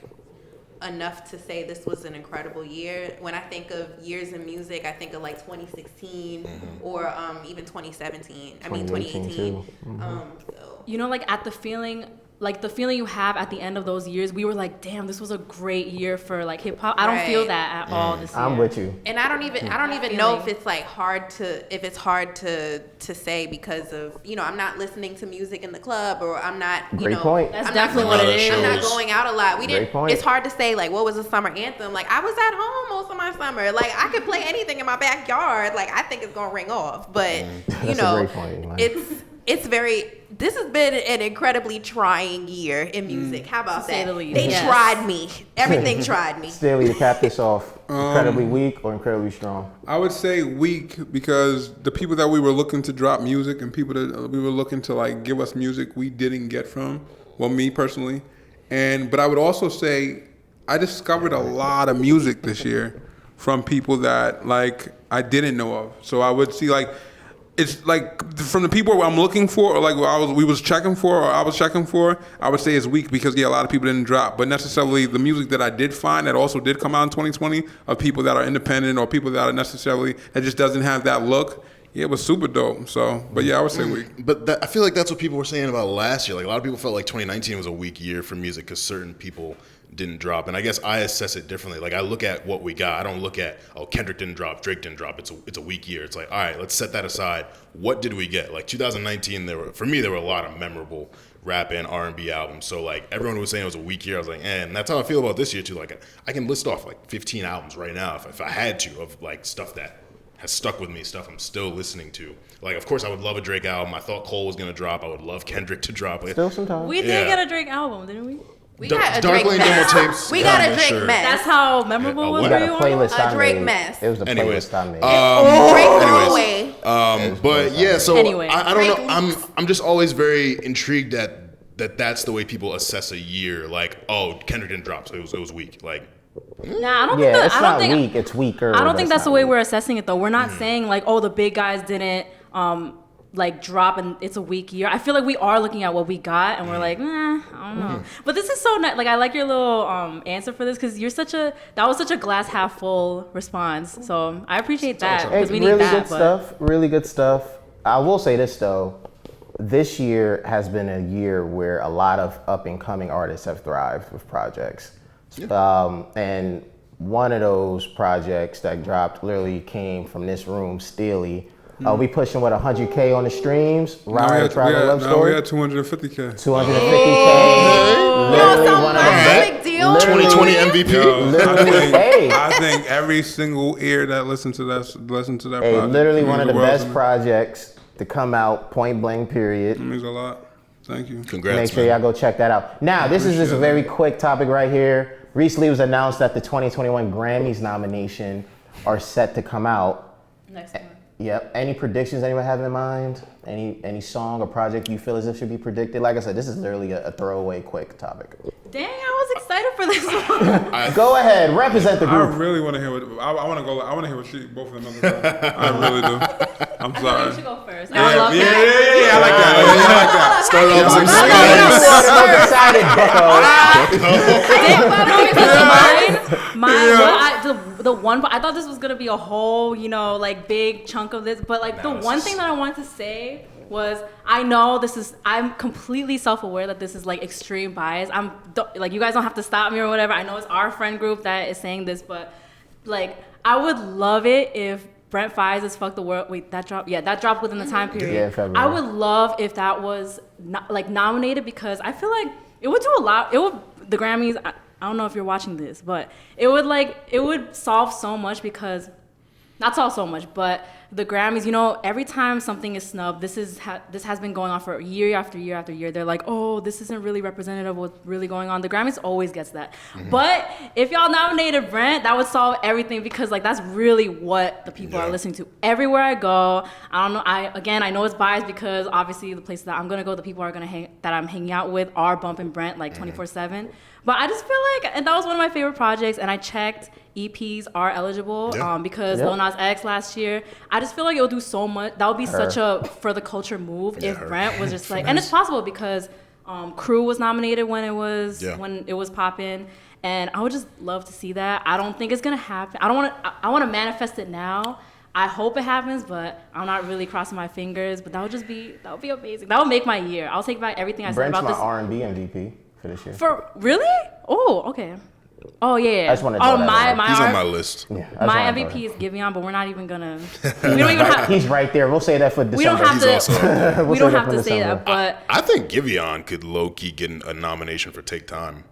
enough to say this was an incredible year. When I think of years in music, I think of like 2016 or even 2017. I mean 2018. You know, like at the feeling you have at the end of those years, we were like, damn, this was a great year for like hip hop. I don't feel that at all this year. I'm with you. And I don't even know if it's like hard to say because of, you know, I'm not listening to music in the club, or I'm not, you Great know, point. That's I'm definitely not what going, it is. I'm not going out a lot. Great point. It's hard to say like what was a summer anthem. Like I was at home most of my summer. Like I could play anything in my backyard. Like I think it's gonna ring off. But you That's know, a great point, man. this has been an incredibly trying year in music. How about say that? the least. They Yes. tried me. Everything tried me. Staley, to cap this off, incredibly weak or incredibly strong? I would say weak because the people that we were looking to drop music and people that we were looking to like give us music we didn't get from. Well, me personally, but I would also say I discovered a lot of music this year from people that like I didn't know of. So I would see like. It's like from the people I'm looking for, or like I was checking for, I would say it's weak because a lot of people didn't drop. But necessarily the music that I did find that also did come out in 2020 of people that are independent or people that are necessarily that just doesn't have that look. Yeah, it was super dope. So, but yeah, I would say weak. But I feel like that's what people were saying about last year. Like a lot of people felt like 2019 was a weak year for music because certain people didn't drop. And I guess I assess it differently. Like I look at what we got. I don't look at, oh, Kendrick didn't drop, Drake didn't drop. It's a weak year. It's like, all right, let's set that aside. What did we get? Like 2019, there were a lot of memorable rap and R&B albums. So like everyone was saying it was a weak year. I was like, and that's how I feel about this year too. Like I can list off like 15 albums right now if I had to, of like stuff that has stuck with me, stuff I'm still listening to. Like, of course, I would love a Drake album. I thought Cole was going to drop. I would love Kendrick to drop. Still sometimes. We did get a Drake album, didn't we? We got a Dark Drake Lane mess. demo tapes. We got a Yeah, Drake sure. mess. That's how memorable Yeah, was We for got a you? playlist A I Drake made. mess. It was the Anyways. playlist I made. Drake all the way. But yeah, so Anyway. I don't know. I'm just always very intrigued that's the way people assess a year. Like, oh, Kendrick didn't drop, so it was weak. Like, Nah, I don't Yeah, think it's I not don't think weak. It's weaker. I don't but think it's that's the not way weak. we're assessing it though. We're not saying like, oh, the big guys didn't like drop and it's a weak year. I feel like we are looking at what we got and we're like, I don't know. But this is so like I like your little answer for this because that was such a glass half full response. So I appreciate that Hey, because we need really that. good stuff. Really good stuff. I will say this though. This year has been a year where a lot of up and coming artists have thrived with projects. And one of those projects that dropped literally came from this room, Steely. We pushing what 100K on the streams. Ryan Travel Love Now Story. we had 250K. 250K. Literally Yo, one of the that's a best. big deal. Literally- 2020 MVP. Yo, Literally, hey. I think every single ear that listened to that Hey, project literally means one of the world to best me. projects to come out, point blank, period. It means a lot. Thank you. Congrats, Make sure man. y'all go check that out. Now, this is just a very quick topic right here. Recently it was announced that the 2021 Grammys nomination are set to come out. Next one. Yep. Any predictions anyone have in mind? Any song or project you feel as if should be predicted? Like I said, this is literally a throwaway quick topic. Dang, I was excited for this one. Go ahead, represent the I group. really want to hear what I want to go. I want to hear what both of them have to say. I really do. I'm You sorry. should go first. Yeah, I love yeah, that. yeah, I like that. I like that. Start off with some The one, I thought this was gonna be a whole, like big chunk of this, but like the one thing that I wanted to say was, I'm completely self-aware that this is like extreme bias. Like, you guys don't have to stop me or whatever. I know it's our friend group that is saying this, but like, I would love it if Brent Faiyaz's "Fuck the World." Wait, that dropped. Yeah, that dropped within the time period. Yeah, February. I would love if that was nominated because I feel like it would do a lot. The Grammys. I don't know if you're watching this, but it would solve so much because, not solve so much, but the Grammys, every time something is snubbed, this has been going on for year after year after year. They're like, oh, this isn't really representative of what's really going on. The Grammys always gets that. Mm-hmm. But if y'all nominated Brent, that would solve everything because like that's really what the people are listening to. Everywhere I go, I don't know. I know it's biased because obviously the places that I'm gonna go, the people that I'm hanging out with are bumping Brent like 24/7. But I just feel like, and that was one of my favorite projects, and I checked EPs are eligible because Lil Nas X last year. I I just feel like it would do so much. That would be such a for the culture move if Brent was just like, and it's possible because Crew was nominated when it was popping, and I would just love to see that. I don't think it's gonna happen. I want to manifest it now. I hope it happens, but I'm not really crossing my fingers. But that would be amazing. That would make my year. I'll take back everything I said about this. Brent's my R&B MVP for this year. For really? Oh, okay. Oh yeah. I just want to throw that out. He's on my list. Yeah, my MVP is Giveon, but we're not even gonna. We don't even have. He's right there. We'll say that for December. We don't have He's also to. We don't have to say that, but I think Giveon could low key get a nomination for Take Time.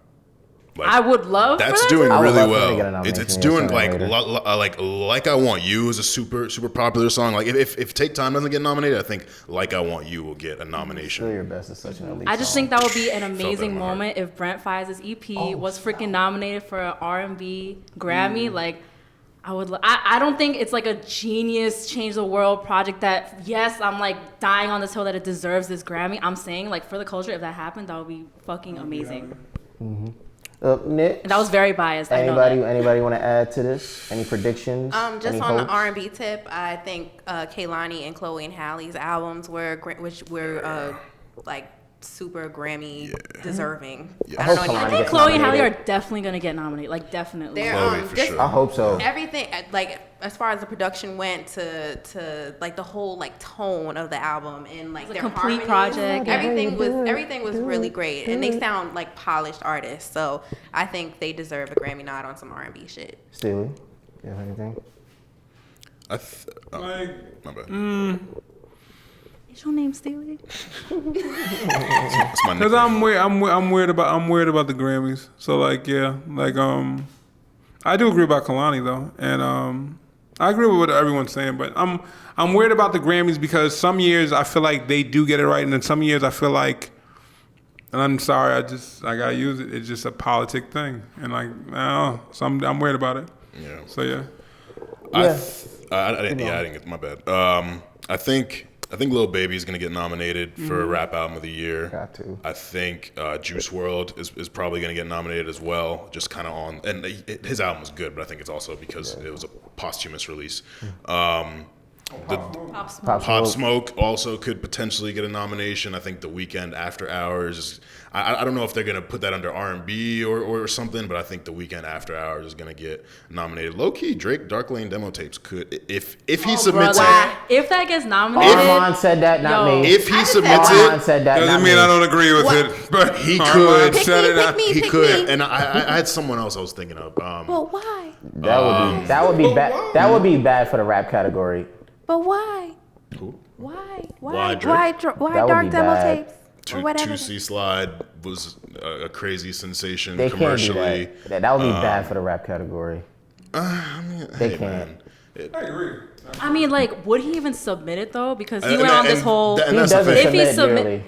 Like, I would love. That's for that doing to really love for him to well. get a nomination, It's yeah, doing sooner or like I Want You is a super popular song. Like if Take Time doesn't get nominated, I think Like I Want You will get a nomination. Still Your Best is such an elite I just song. think that would be an amazing my heart. moment if Brent Faiyaz's EP was freaking nominated for an R&B Grammy. Like, I would. I don't think it's like a genius, change the world project. That yes, I'm like dying on this hill that it deserves this Grammy. I'm saying like for the culture, if that happened, that would be fucking amazing. Nick, And that was very biased. anybody want to add to this? Any predictions? Just Any on the hopes? R&B tip, I think Kehlani and Chloe and Halle's albums were like super Grammy deserving. Yeah. I don't know Kehlani I anyone. think gets Chloe and Halle are nominated. definitely gonna get nominated. Like definitely. They're Chloe, for just sure. I hope so. everything like as far as the production went to like the whole like tone of the album and like It's a their complete harmonies, project. everything was really great and they sound like polished artists, so I think they deserve a Grammy nod on some R&B shit. Steely, you have anything? My bad. Is your name Steely? It's my Cause nickname. I'm weird about the Grammys. So like I do agree about Kalani though, and I agree with what everyone's saying. But I'm weird about the Grammys because some years I feel like they do get it right, and then some years I feel like, and I'm sorry, I gotta use it. It's just a politic thing, and like so I'm weird about it. Yeah. So yeah. I didn't get my bad. I think Lil Baby is gonna get nominated for Rap Album of the Year. Got to. I think Juice WRLD is probably gonna get nominated as well. Just kind of on, and his album was good, but I think it's also because it was a posthumous release. Pop Smoke also could potentially get a nomination. I think The Weeknd After Hours. I don't know if they're gonna put that under R&B or something, but I think The Weeknd After Hours is gonna get nominated. Low key, Drake Dark Lane Demo Tapes could if he submits it. If that gets nominated, Armand said that, not Yo. me. If he submits Armand it, said that, Doesn't not mean me. I don't agree with it, but he Armand could. said it. He Pick could, me. and I had someone else I was thinking of. But why? That would be bad. That would be bad for the rap category. But why? Why Why Drake? That would dark be demo bad. tapes? Or whatever. 2C Slide was a crazy sensation They can't do commercially. that. That would be bad for the rap category. They Hey, can't. man. I agree. I mean, like, would he even submit it though? Because he went on this whole. And He that's the doesn't thing. If he submit submit- yearly.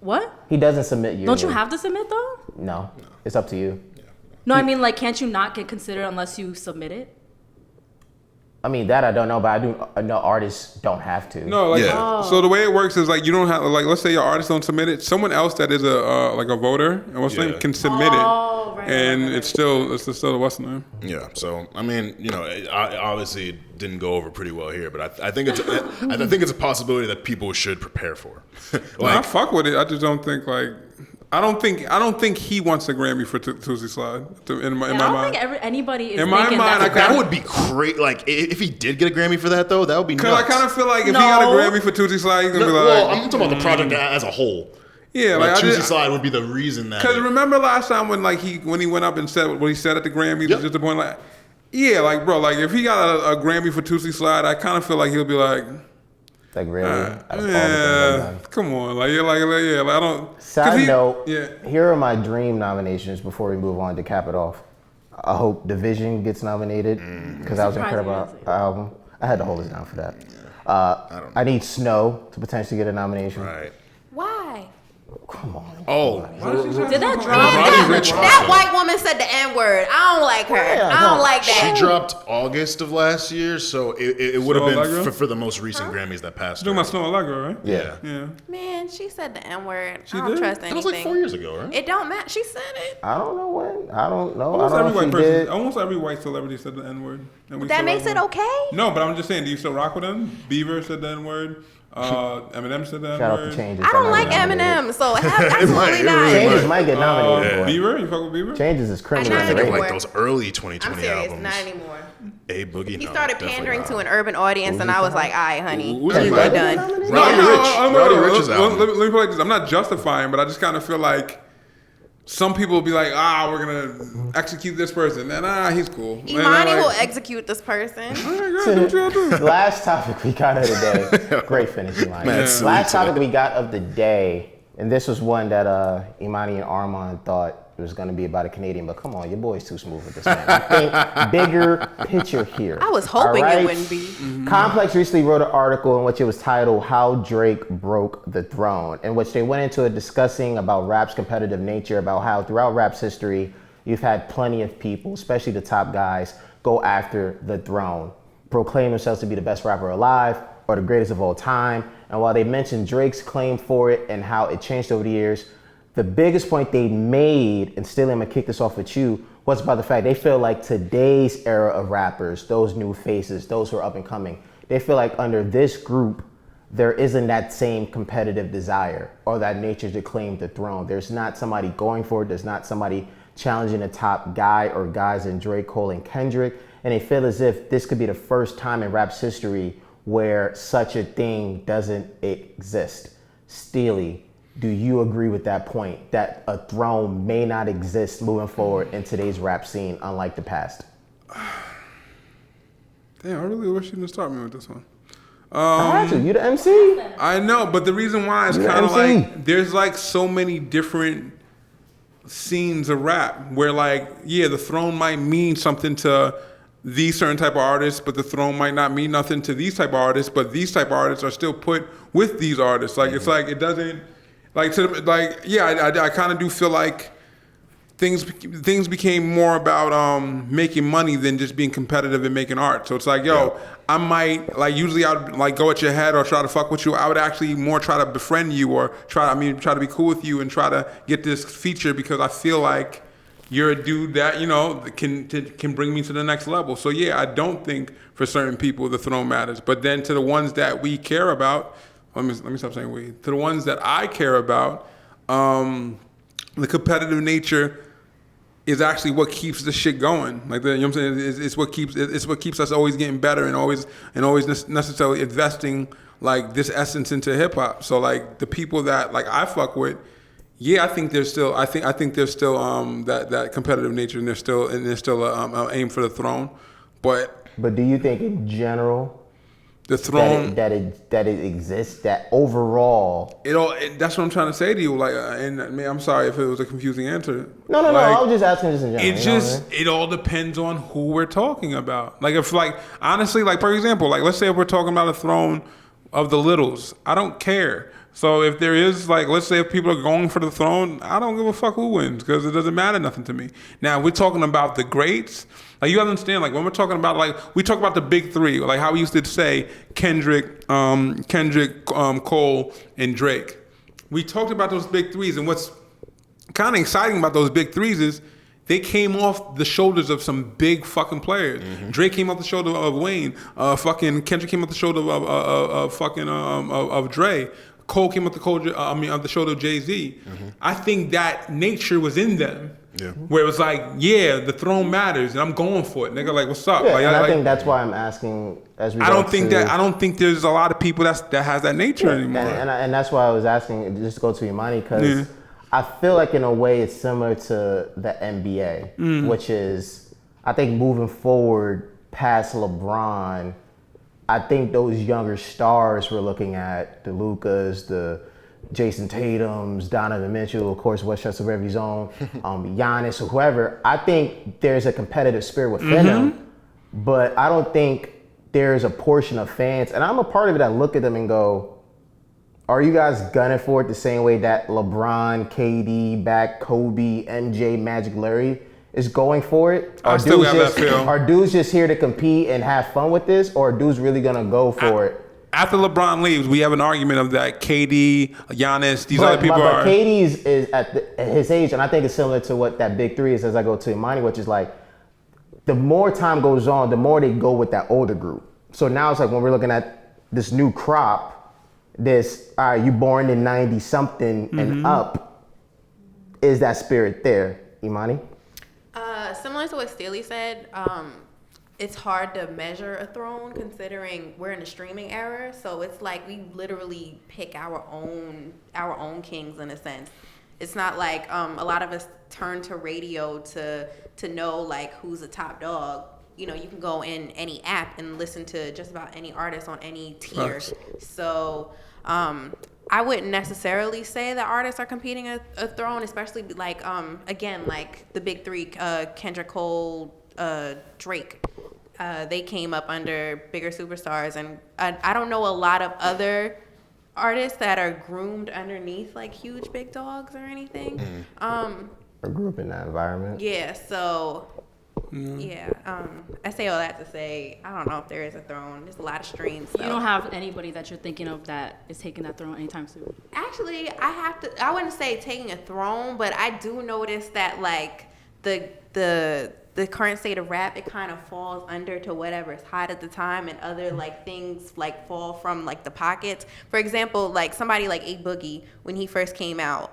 What? He doesn't submit yearly. Don't you have to submit though? No, it's up to you. No, I mean, like, can't you not get considered unless you submit it? I mean, that I don't know, but I do know artists don't have to. No, like Yeah. so the way it works is like you don't have like let's say your artist don't submit it, someone else that is a like a voter and what's the Yeah. name can submit Oh, it, right, and right, right, it's still what's the name? Yeah, so I mean, I obviously it didn't go over pretty well here, but I think it's a possibility that people should prepare for. I fuck with it. I just don't think like I don't think he wants a Grammy for Tuesday Slide in my And I don't mind. think anybody is In my thinking mind, that's I that would be great. Like if he did get a Grammy for that, though, that would be nuts. Because I kind of feel like if he No. got a Grammy for Tuesday Slide, he's gonna be like, well, I'm talking about the project as a whole. yeah, Like like I Tuesday just. Slide would be the reason that. Because remember last time when he went up and said what he said at the Grammys, Yep. just the point like, yeah, like bro, like if he got a Grammy for Tuesday Slide, I kind of feel like he'll be like, Like really? Out of all the things I've done. come on, like you're like I don't. 'cause Side note, yeah. here are my dream nominations before we move on to cap it off. I hope Division gets nominated because that was an Surprising incredible answer. album. I had to hold this down for that. don't I need Snow to potentially get a nomination. right. Why? Come on. Oh, Did that drop? Roddy Ricch That also. white woman said the N word. I don't like her. Yeah, I don't no. like that. She dropped August of last year, so it would have Snow been Allegra? for the most recent Grammys that passed. You're talking her. about Snow Allegra, right? Yeah. Yeah. Man, she said the N word. She I don't did? trust That anything. was like 4 years ago, right? It don't matter. She said it. I don't know when. I don't know. Almost I don't every know if white he person, did. almost every white celebrity said the N-word. That makes it okay? No, but I'm just saying, do you still rock with them? Bieber said the N-word. Eminem said the Shout out to N-word. Changes. I don't like Eminem, so absolutely not. Changes might get nominated. boy. Bieber? You fuck with Bieber? Changes is criminal. I I think of anymore. like those early I'm 2020 serious, albums. not anymore. A Boogie. He no, started definitely pandering not. to an urban audience, and I was like, all right, honey, Who's we're he? done. Roddy Rich. No, Roddy Rich's album. let me put it like this. I'm not justifying, but I just kind of feel like some people will be like, we're going to execute this person. And he's cool. And Imani I'm will like, execute this person. all right, girl, do what you gotta do. Last topic we got of the day. Great finish, Imani. Mad sweet Last topic today. we got of the day, and this was one that Imani and Armand thought it was going to be about a Canadian, but come on, your boy's too smooth with this, man. I think bigger picture here. I was hoping All right? it wouldn't be. Complex recently wrote an article in which it was titled "How Drake Broke the Throne," in which they went into it discussing about rap's competitive nature, about how throughout rap's history, you've had plenty of people, especially the top guys, go after the throne, proclaim themselves to be the best rapper alive or the greatest of all time. And while they mentioned Drake's claim for it and how it changed over the years, the biggest point they made, and still I'm gonna kick this off with you, was about the fact they feel like today's era of rappers, those new faces, those who are up and coming, they feel like under this group, there isn't that same competitive desire or that nature to claim the throne. There's not somebody going for it. There's not somebody challenging the top guy or guys in Drake, Cole, and Kendrick. And they feel as if this could be the first time in rap's history where such a thing doesn't exist. Steely, do you agree with that point, that a throne may not exist moving forward in today's rap scene, unlike the past? Damn, I really wish you didn't start me with this one. I had to. You the MC? I know, but the reason why is You're kind of MC. like there's like so many different scenes of rap where like, yeah, the throne might mean something to these certain type of artists, but the throne might not mean nothing to these type of artists, but these type of artists are still put with these artists. Like it's like it doesn't like to like I kind of do feel like things became more about making money than just being competitive and making art. So it's like, yo, I might like usually I'd like go at your head or try to fuck with you. I would actually more try to befriend you or try to be cool with you and try to get this feature because I feel like you're a dude that, you know, can bring me to the next level. So yeah, I don't think for certain people the throne matters. But then to the ones that we care about, let me stop saying we. To the ones that I care about, the competitive nature is actually what keeps the shit going. Like you know what I'm saying? It's what keeps us always getting better and always necessarily investing like this essence into hip hop. So like the people that like I fuck with, yeah, I think there's still that competitive nature and there's still an aim for the throne. But do you think in general the throne that it exists, that overall that's what I'm trying to say to you. Like, and man, I'm sorry if it was a confusing answer. No, I was just asking just in general. It just it all depends on who we're talking about. Like if like honestly, like for example, like let's say if we're talking about a throne of the Littles, I don't care. So if there is like, let's say if people are going for the throne, I don't give a fuck who wins because it doesn't matter nothing to me. Now we're talking about the greats. Like you understand, like when we're talking about like we talk about the big three, like how we used to say Kendrick, Cole, and Drake. We talked about those big threes, and what's kind of exciting about those big threes is they came off the shoulders of some big fucking players. Mm-hmm. Drake came off the shoulder of Wayne. Fucking Kendrick came off the shoulder of Dre. Cole came off the shoulder of Jay-Z. Mm-hmm. I think that nature was in them. Yeah. Where it was like, yeah, the throne matters, and I'm going for it, nigga. Like, what's up? Yeah, like, and I think that's why I'm asking. As we I don't think there's a lot of people that has that nature anymore. And that's why I was asking just to go to Imani because I feel like in a way it's similar to the NBA, which is I think moving forward past LeBron, I think those younger stars we're looking at, the Lukas, the Jason Tatums, Donovan Mitchell, of course, Westchester Reverie Zone, Giannis, or whoever, I think there's a competitive spirit within them, but I don't think there's a portion of fans, and I'm a part of it, that look at them and go, are you guys gunning for it the same way that LeBron, KD, Kobe, MJ, Magic, Larry is going for it? Are dudes just here to compete and have fun with this, or are dudes really gonna go for it? after LeBron leaves, we have an argument of that. KD, Giannis, these other people but are. KD's is at his age, and I think it's similar to what that big three is as I go to Imani, which is like the more time goes on, the more they go with that older group. So now it's like when we're looking at this new crop, you born in 90 something and up, is that spirit there, Imani? Similar to what Steely said, it's hard to measure a throne considering we're in a streaming era. So it's like we literally pick our own kings in a sense. It's not like a lot of us turn to radio to know like who's a top dog. You know, you can go in any app and listen to just about any artist on any tier. Nice. So I wouldn't necessarily say that artists are competing a throne, especially like again like the big three, Kendrick Cole, Drake. They came up under bigger superstars, and I don't know a lot of other artists that are groomed underneath like huge big dogs or anything. Or grew up in that environment. Yeah, so I say all that to say I don't know if there is a throne. There's a lot of streams. So. You don't have anybody that you're thinking of that is taking that throne anytime soon. Actually, I wouldn't say taking a throne, but I do notice that like the current state of rap, it kind of falls under to whatever's hot at the time, and other like things like fall from like the pockets. For example, like somebody like A Boogie, when he first came out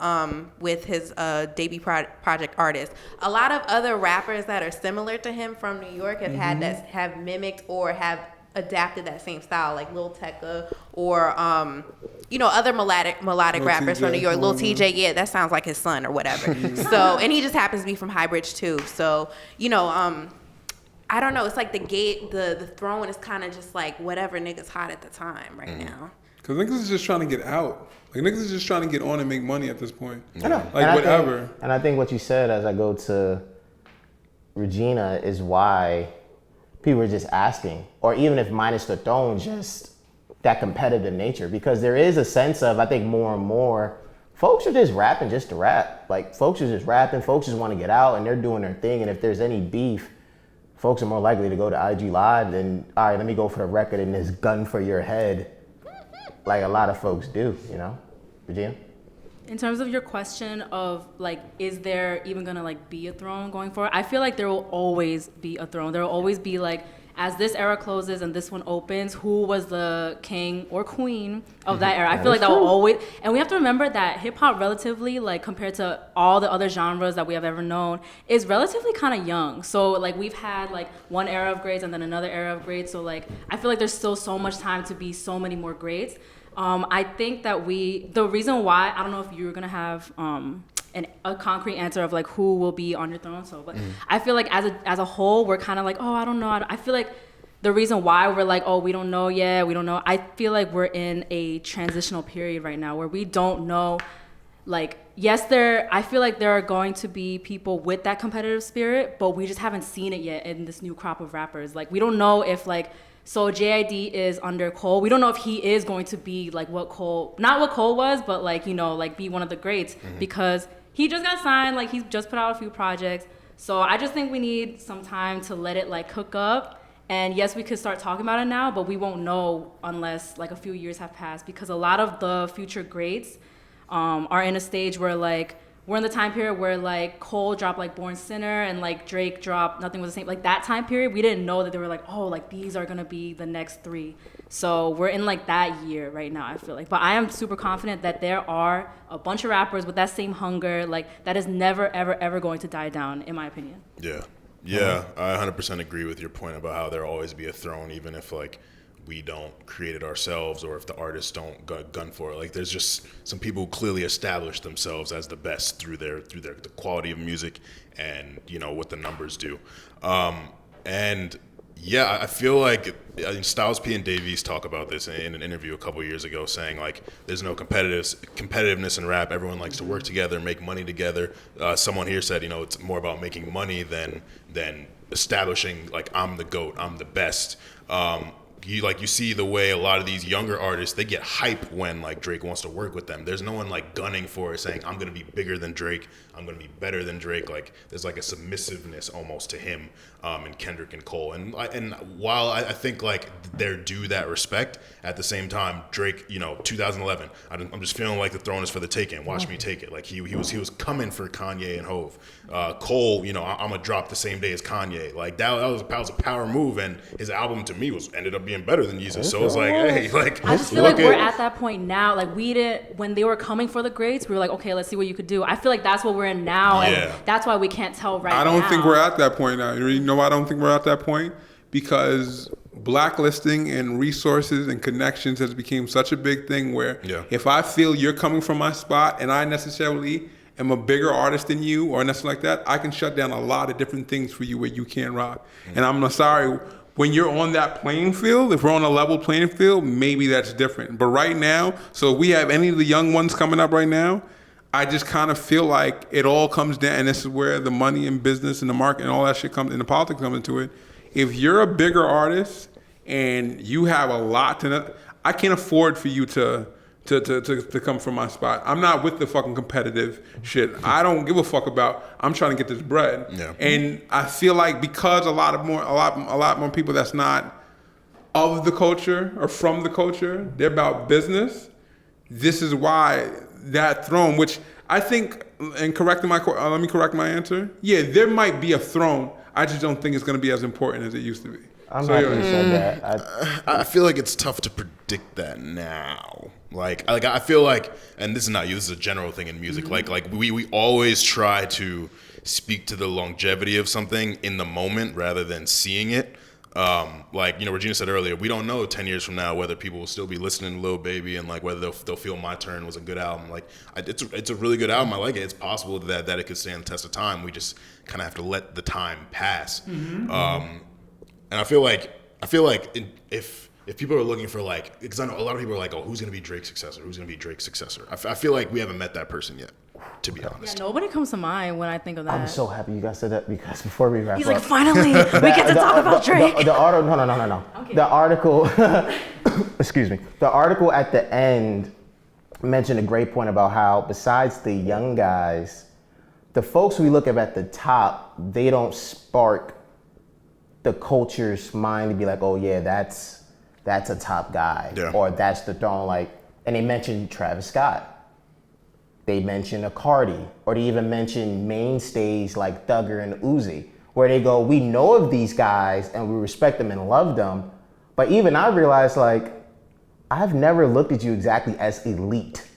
with his debut project Artist, a lot of other rappers that are similar to him from New York have had that, have mimicked or have adapted that same style, like Lil Tecca or other melodic rappers from New York. Lil TJ, yeah, that sounds like his son or whatever. So, and he just happens to be from Highbridge too. So, I don't know. It's like the throne is kind of just like whatever nigga's hot at the time right now. Because niggas is just trying to get out. Like niggas is just trying to get on and make money at this point. I know. Like and whatever. I think what you said as I go to Regina is why people are just asking, or even if minus the throne, just that competitive nature, because there is a sense of, I think more and more, folks are just rapping just to rap. Like folks are just rapping, folks just want to get out and they're doing their thing. And if there's any beef, folks are more likely to go to IG Live than, all right, let me go for the record and this gun for your head. Like a lot of folks do, Regina? In terms of your question of like, is there even gonna like be a throne going forward? I feel like there will always be a throne. There will always be like, as this era closes and this one opens, who was the king or queen of that era? I feel like that will always, and we have to remember that hip hop relatively, like compared to all the other genres that we have ever known, is relatively kind of young. So like we've had like one era of greats and then another era of greats. So like, I feel like there's still so much time to be so many more greats. I think that the reason why, I don't know if you're gonna have a concrete answer of like who will be on your throne. So, but I feel like as a whole, we're kind of like, oh, I don't know. I feel like the reason why we're like, oh, we don't know yet, we don't know. I feel like we're in a transitional period right now where we don't know. Like, yes, I feel like there are going to be people with that competitive spirit, but we just haven't seen it yet in this new crop of rappers. Like, we don't know if like. So JID is under Cole. We don't know if he is going to be like not what Cole was, but like, like be one of the greats because he just got signed. Like he's just put out a few projects. So I just think we need some time to let it like cook up. And yes, we could start talking about it now, but we won't know unless like a few years have passed because a lot of the future greats are in a stage where like, we're in the time period where like Cole dropped like Born Sinner and like Drake dropped Nothing Was the Same. Like that time period, we didn't know that they were like, oh, like these are gonna be the next three. So we're in like that year right now, I feel like. But I am super confident that there are a bunch of rappers with that same hunger, like that is never, ever, ever going to die down, in my opinion. Yeah, I 100% agree with your point about how there'll always be a throne, even if like we don't create it ourselves or if the artists don't gun for it. Like there's just some people who clearly establish themselves as the best through the quality of music and what the numbers do. And yeah, I feel like Styles P and Dave East talk about this in an interview a couple years ago, saying like there's no competitiveness in rap. Everyone likes to work together, make money together. Someone here said it's more about making money than establishing like I'm the GOAT, I'm the best. you see the way a lot of these younger artists, they get hype when like Drake wants to work with them. There's no one like gunning for it, saying I'm gonna be bigger than Drake, I'm gonna be better than Drake. Like there's like a submissiveness almost to him, and Kendrick and Cole. And while I think like they're due that respect, at the same time, Drake, 2011, I'm just feeling like the throne is for the taking. Watch me take it. Like he was coming for Kanye and Hove. Cole, I'm gonna drop the same day as Kanye. Like that was a power move, and his album to me ended up being better than Yeezus. So it's like, hey, like I just feel like we're at that point now. Like we did when they were coming for the greats, we were like, okay, let's see what you could do. I feel like that's what we're in now, and that's why we can't tell right now. I don't think we're at that point now. You know why I don't think we're at that point? Because blacklisting and resources and connections has become such a big thing where if I feel you're coming from my spot and I necessarily am a bigger artist than you or nothing like that, I can shut down a lot of different things for you where you can't rock. And I'm sorry, when you're on that playing field, if we're on a level playing field, maybe that's different. But right now, so if we have any of the young ones coming up right now, I just kind of feel like it all comes down, and this is where the money and business and the market and all that shit comes, and the politics come into it. If you're a bigger artist and you have a lot to, I can't afford for you to come from my spot. I'm not with the fucking competitive shit. I don't give a fuck about. I'm trying to get this bread. Yeah. And I feel like because a lot more people that's not of the culture or from the culture, they're about business. This is why that throne, which I think, and let me correct my answer. Yeah, there might be a throne. I just don't think it's going to be as important as it used to be. I'm happy you said that. I feel like it's tough to predict that now. Like I feel like, and this is not you, this is a general thing in music. Like we always try to speak to the longevity of something in the moment rather than seeing it. Like Regina said earlier, we don't know 10 years from now whether people will still be listening to Lil Baby and like whether they'll feel My Turn was a good album. Like it's a really good album. I like it. It's possible that it could stand the test of time. We just kind of have to let the time pass. And I feel like if people are looking for like, because I know a lot of people are like, oh, who's gonna be Drake's successor? Who's gonna be Drake's successor? I feel like we haven't met that person yet, to be honest. Yeah, nobody comes to mind when I think of that. I'm so happy you guys said that because before we wrap up, he's like, finally, we get to talk about Drake. No. Okay. The article, excuse me. The article at the end mentioned a great point about how besides the young guys, the folks we look at the top, they don't spark the culture's mind to be like, oh yeah, that's a top guy, or that's the throne. Like, and they mentioned Travis Scott, they mentioned a Cardi, or they even mentioned mainstays like Thugger and Uzi, where they go, we know of these guys and we respect them and love them, but even I realized like, I've never looked at you exactly as elite,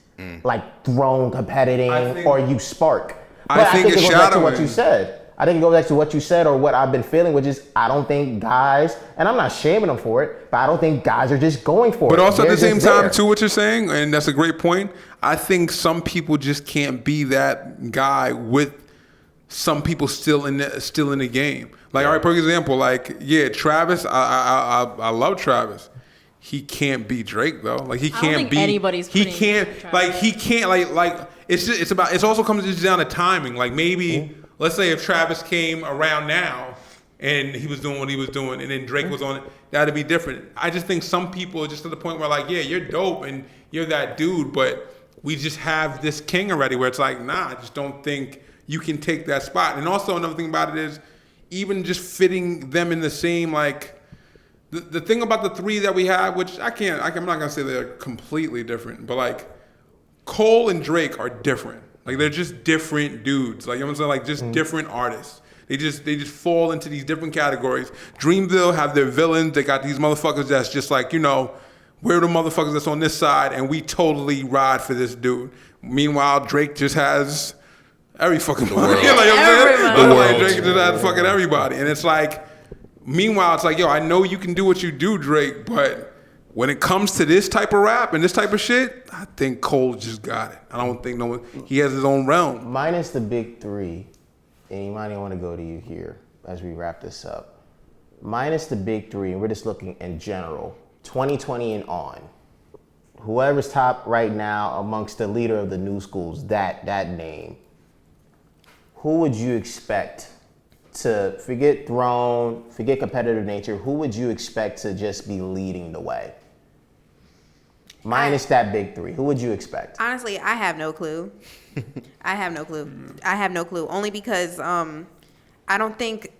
like throne competing or you spark. But I think it goes back to what you said. I think it goes back to what you said or what I've been feeling, which is I don't think guys, and I'm not shaming them for it, but I don't think guys are just going for it. But also at the same time, too, what you're saying, and that's a great point, I think some people just can't be that guy with some people still in the game. Like, all right, for example, like, Travis, I love Travis. He can't be Drake though. Like he can't be anybody's. He can't like it also comes down to timing. Like maybe let's say if Travis came around now and he was doing what he was doing and then Drake was on it, that'd be different. I just think some people are just to the point where like, yeah, you're dope and you're that dude, but we just have this king already where it's like, nah, I just don't think you can take that spot. And also another thing about it is even just fitting them in the same like. The thing about the three that we have, which I'm not gonna say they're completely different, but like Cole and Drake are different. Like they're just different dudes. Like you know what I'm saying? Like just different artists. They just fall into these different categories. Dreamville have their villains. They got these motherfuckers that's just like, we're the motherfuckers that's on this side and we totally ride for this dude. Meanwhile, Drake just has every fucking body. You know what I'm saying? Drake just has fucking everybody. And it's like, meanwhile, it's like, I know you can do what you do, Drake, but when it comes to this type of rap and this type of shit, I think Cole just got it. I don't think he has his own realm. Minus the big three, and Imani, I want to go to you here as we wrap this up. Minus the big three, and we're just looking in general, 2020 and on. Whoever's top right now amongst the leader of the new schools, that name, who would you expect to forget throne, forget competitive nature, who would you expect to just be leading the way? Minus that big three, who would you expect? Honestly, I have no clue. I have no clue. Only because I don't think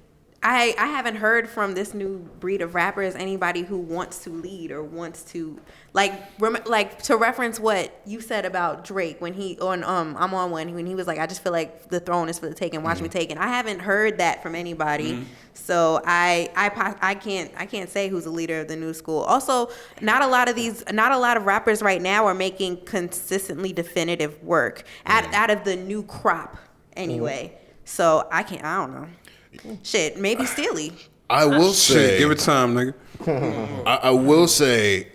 I haven't heard from this new breed of rappers anybody who wants to lead or wants to like to reference what you said about Drake when he on I'm on one when he was like, I just feel like the throne is for the taking, watch me take it. I haven't heard that from anybody. So I can't say who's the leader of the new school. Also, not a lot of rappers right now are making consistently definitive work out of the new crop anyway. So I don't know. Shit, maybe Steely. I will say, Shit, give it time, nigga. I will say,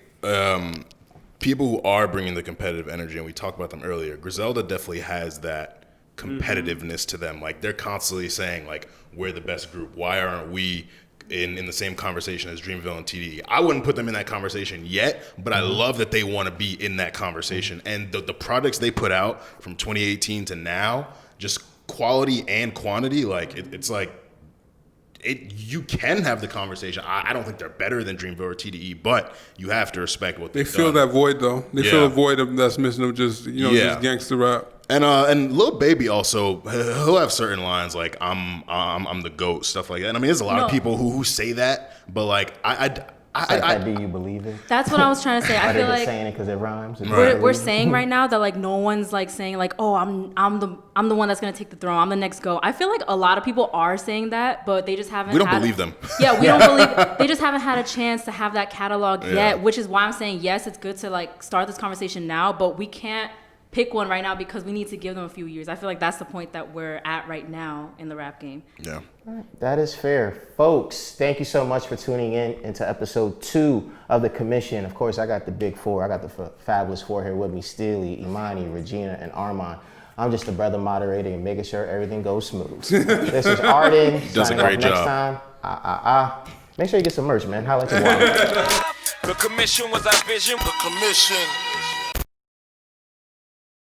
people who are bringing the competitive energy, and we talked about them earlier, Griselda definitely has that competitiveness to them. Like, they're constantly saying, like, we're the best group. Why aren't we in the same conversation as Dreamville and TDE? I wouldn't put them in that conversation yet, but I love that they want to be in that conversation. And the products they put out from 2018 to now, just quality and quantity, like, it's like, you can have the conversation. I don't think they're better than Dreamville or TDE, but you have to respect what They they've feel done. that void though. They feel a void that's missing of just just gangster rap. And Lil Baby also, he'll have certain lines like I'm the GOAT, stuff like that. And I mean, there's a lot of people who say that, but like Do you believe it? That's what I was trying to say. I Are they feel just like saying it because it rhymes? we're saying right now that like no one's like saying like, oh, I'm the one that's gonna take the throne. I'm the next GOAT. I feel like a lot of people are saying that, but they just haven't. We don't believe them. Yeah, we don't believe. They just haven't had a chance to have that catalog yet, which is why I'm saying yes, it's good to like start this conversation now, but we can't pick one right now because we need to give them a few years. I feel like that's the point that we're at right now in the rap game. Yeah. That is fair. Folks, thank you so much for tuning in into episode 2 of The Commission. Of course, I got the big four. I got the fabulous four here with me, Steely, Imani, Regina, and Armand. I'm just the brother moderator and making sure everything goes smooth. This is Arden. Does a great next job. time. Make sure you get some merch, man. Holla at your wallet. The commission was our vision. The commission.